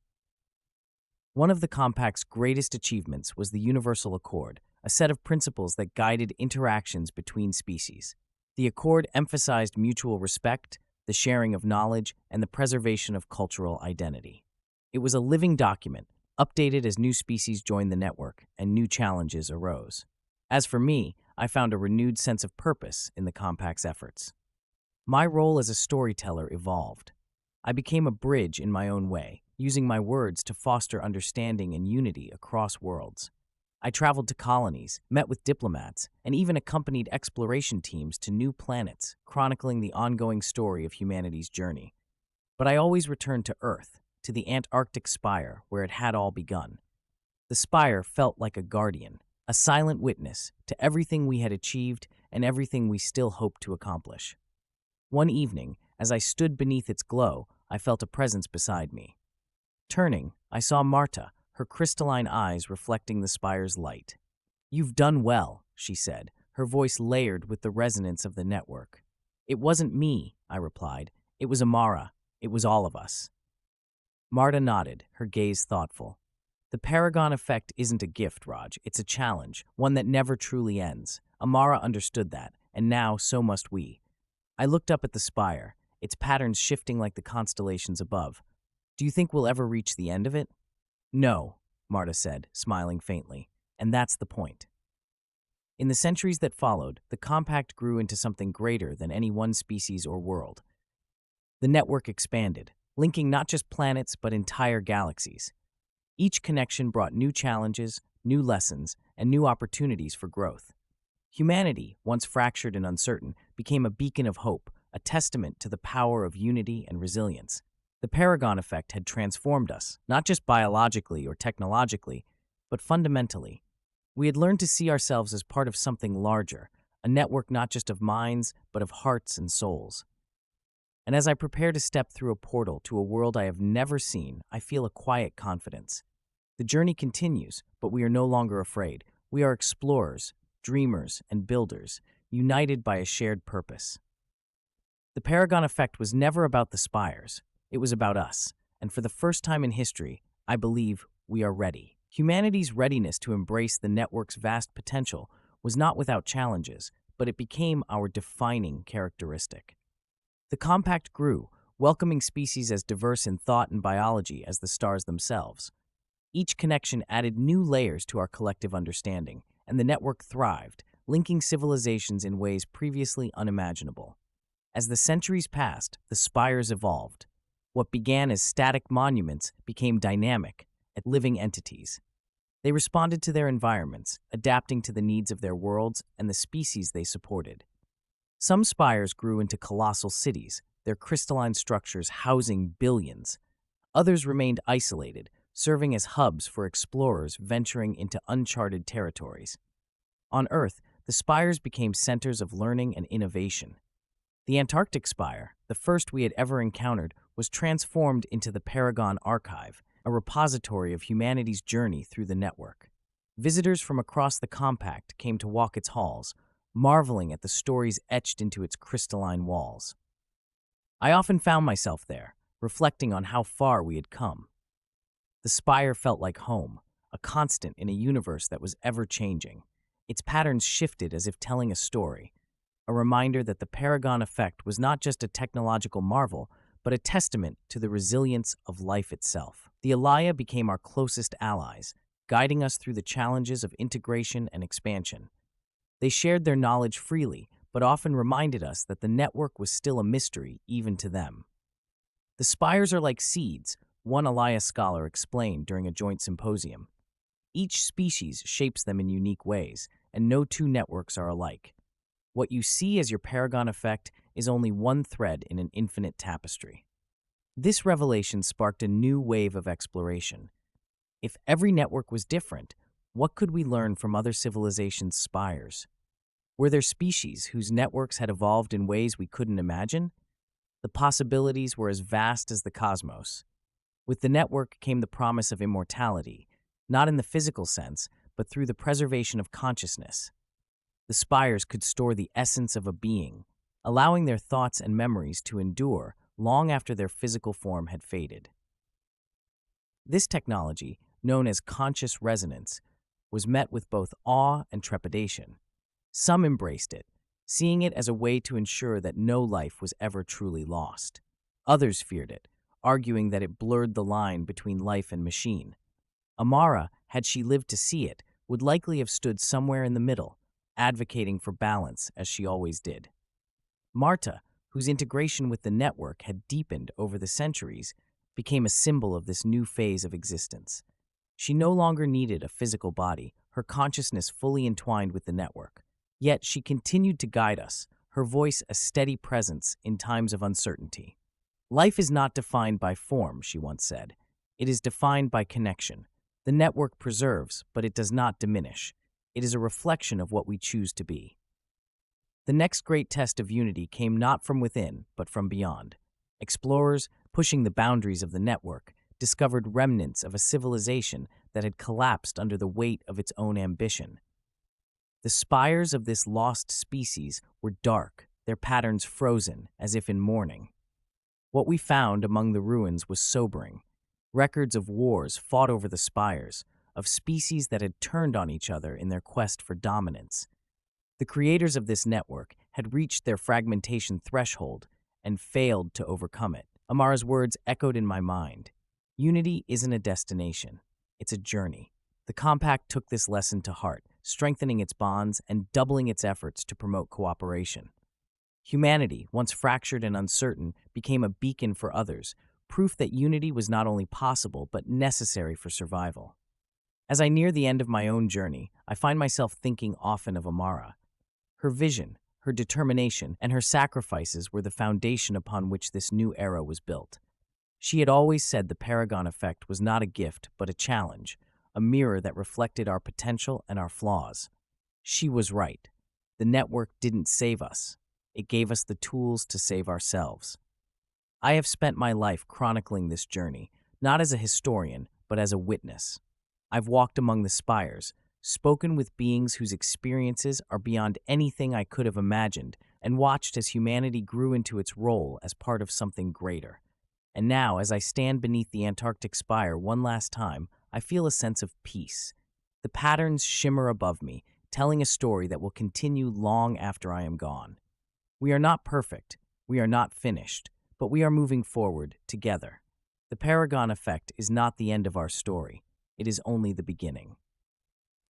One of the Compact's greatest achievements was the Universal Accord, a set of principles that guided interactions between species. The Accord emphasized mutual respect, the sharing of knowledge, and the preservation of cultural identity. It was a living document, updated as new species joined the network and new challenges arose. As for me, I found a renewed sense of purpose in the Compact's efforts. My role as a storyteller evolved. I became a bridge in my own way, using my words to foster understanding and unity across worlds. I traveled to colonies, met with diplomats, and even accompanied exploration teams to new planets, chronicling the ongoing story of humanity's journey. But I always returned to Earth, to the Antarctic spire where it had all begun. The spire felt like a guardian, a silent witness to everything we had achieved and everything we still hoped to accomplish. One evening, as I stood beneath its glow, I felt a presence beside me. Turning, I saw Marta, her crystalline eyes reflecting the spire's light. "You've done well," she said, her voice layered with the resonance of the network. "It wasn't me," I replied. "It was Amara. It was all of us." Marta nodded, her gaze thoughtful. "The Paragon Effect isn't a gift, Raj. It's a challenge, one that never truly ends. Amara understood that, and now so must we." I looked up at the spire, its patterns shifting like the constellations above. "Do you think we'll ever reach the end of it?" "No," Marta said, smiling faintly, "and that's the point." In the centuries that followed, the Compact grew into something greater than any one species or world. The network expanded, linking not just planets but entire galaxies. Each connection brought new challenges, new lessons, and new opportunities for growth. Humanity, once fractured and uncertain, became a beacon of hope, a testament to the power of unity and resilience. The Paragon Effect had transformed us, not just biologically or technologically, but fundamentally. We had learned to see ourselves as part of something larger, a network not just of minds, but of hearts and souls. And as I prepare to step through a portal to a world I have never seen, I feel a quiet confidence. The journey continues, but we are no longer afraid. We are explorers, dreamers, and builders, united by a shared purpose. The Paragon Effect was never about the spires. It was about us, and for the first time in history, I believe we are ready. Humanity's readiness to embrace the network's vast potential was not without challenges, but it became our defining characteristic. The Compact grew, welcoming species as diverse in thought and biology as the stars themselves. Each connection added new layers to our collective understanding, and the network thrived, linking civilizations in ways previously unimaginable. As the centuries passed, the spires evolved. What began as static monuments became dynamic, living entities. They responded to their environments, adapting to the needs of their worlds and the species they supported. Some spires grew into colossal cities, their crystalline structures housing billions. Others remained isolated, serving as hubs for explorers venturing into uncharted territories. On Earth, the spires became centers of learning and innovation. The Antarctic spire, the first we had ever encountered, was transformed into the Paragon Archive, a repository of humanity's journey through the network. Visitors from across the Compact came to walk its halls, marveling at the stories etched into its crystalline walls. I often found myself there, reflecting on how far we had come. The spire felt like home, a constant in a universe that was ever-changing. Its patterns shifted as if telling a story, a reminder that the Paragon Effect was not just a technological marvel, but a testament to the resilience of life itself. The Alaya became our closest allies, guiding us through the challenges of integration and expansion. They shared their knowledge freely, but often reminded us that the network was still a mystery even to them. The spires are like seeds, one Alaya scholar explained during a joint symposium. Each species shapes them in unique ways, and no two networks are alike. What you see as your Paragon Effect is only one thread in an infinite tapestry. This revelation sparked a new wave of exploration. If every network was different, what could we learn from other civilizations' spires? Were there species whose networks had evolved in ways we couldn't imagine? The possibilities were as vast as the cosmos. With the network came the promise of immortality, not in the physical sense, but through the preservation of consciousness. The spires could store the essence of a being, allowing their thoughts and memories to endure long after their physical form had faded. This technology, known as conscious resonance, was met with both awe and trepidation. Some embraced it, seeing it as a way to ensure that no life was ever truly lost. Others feared it, arguing that it blurred the line between life and machine. Amara, had she lived to see it, would likely have stood somewhere in the middle, advocating for balance as she always did. Marta, whose integration with the network had deepened over the centuries, became a symbol of this new phase of existence. She no longer needed a physical body, her consciousness fully entwined with the network. Yet she continued to guide us, her voice a steady presence in times of uncertainty. Life is not defined by form, she once said. It is defined by connection. The network preserves, but it does not diminish. It is a reflection of what we choose to be. The next great test of unity came not from within, but from beyond. Explorers, pushing the boundaries of the network, discovered remnants of a civilization that had collapsed under the weight of its own ambition. The spires of this lost species were dark, their patterns frozen, as if in mourning. What we found among the ruins was sobering. Records of wars fought over the spires, of species that had turned on each other in their quest for dominance. The creators of this network had reached their fragmentation threshold and failed to overcome it. Amara's words echoed in my mind. Unity isn't a destination, it's a journey. The Compact took this lesson to heart, strengthening its bonds and doubling its efforts to promote cooperation. Humanity, once fractured and uncertain, became a beacon for others, proof that unity was not only possible but necessary for survival. As I near the end of my own journey, I find myself thinking often of Amara. Her vision, her determination, and her sacrifices were the foundation upon which this new era was built. She had always said the Paragon Effect was not a gift but a challenge, a mirror that reflected our potential and our flaws. She was right. The network didn't save us. It gave us the tools to save ourselves. I have spent my life chronicling this journey, not as a historian, but as a witness. I've walked among the spires, spoken with beings whose experiences are beyond anything I could have imagined, and watched as humanity grew into its role as part of something greater. And now, as I stand beneath the Antarctic spire one last time, I feel a sense of peace. The patterns shimmer above me, telling a story that will continue long after I am gone. We are not perfect, we are not finished, but we are moving forward together. The Paragon Effect is not the end of our story. It is only the beginning.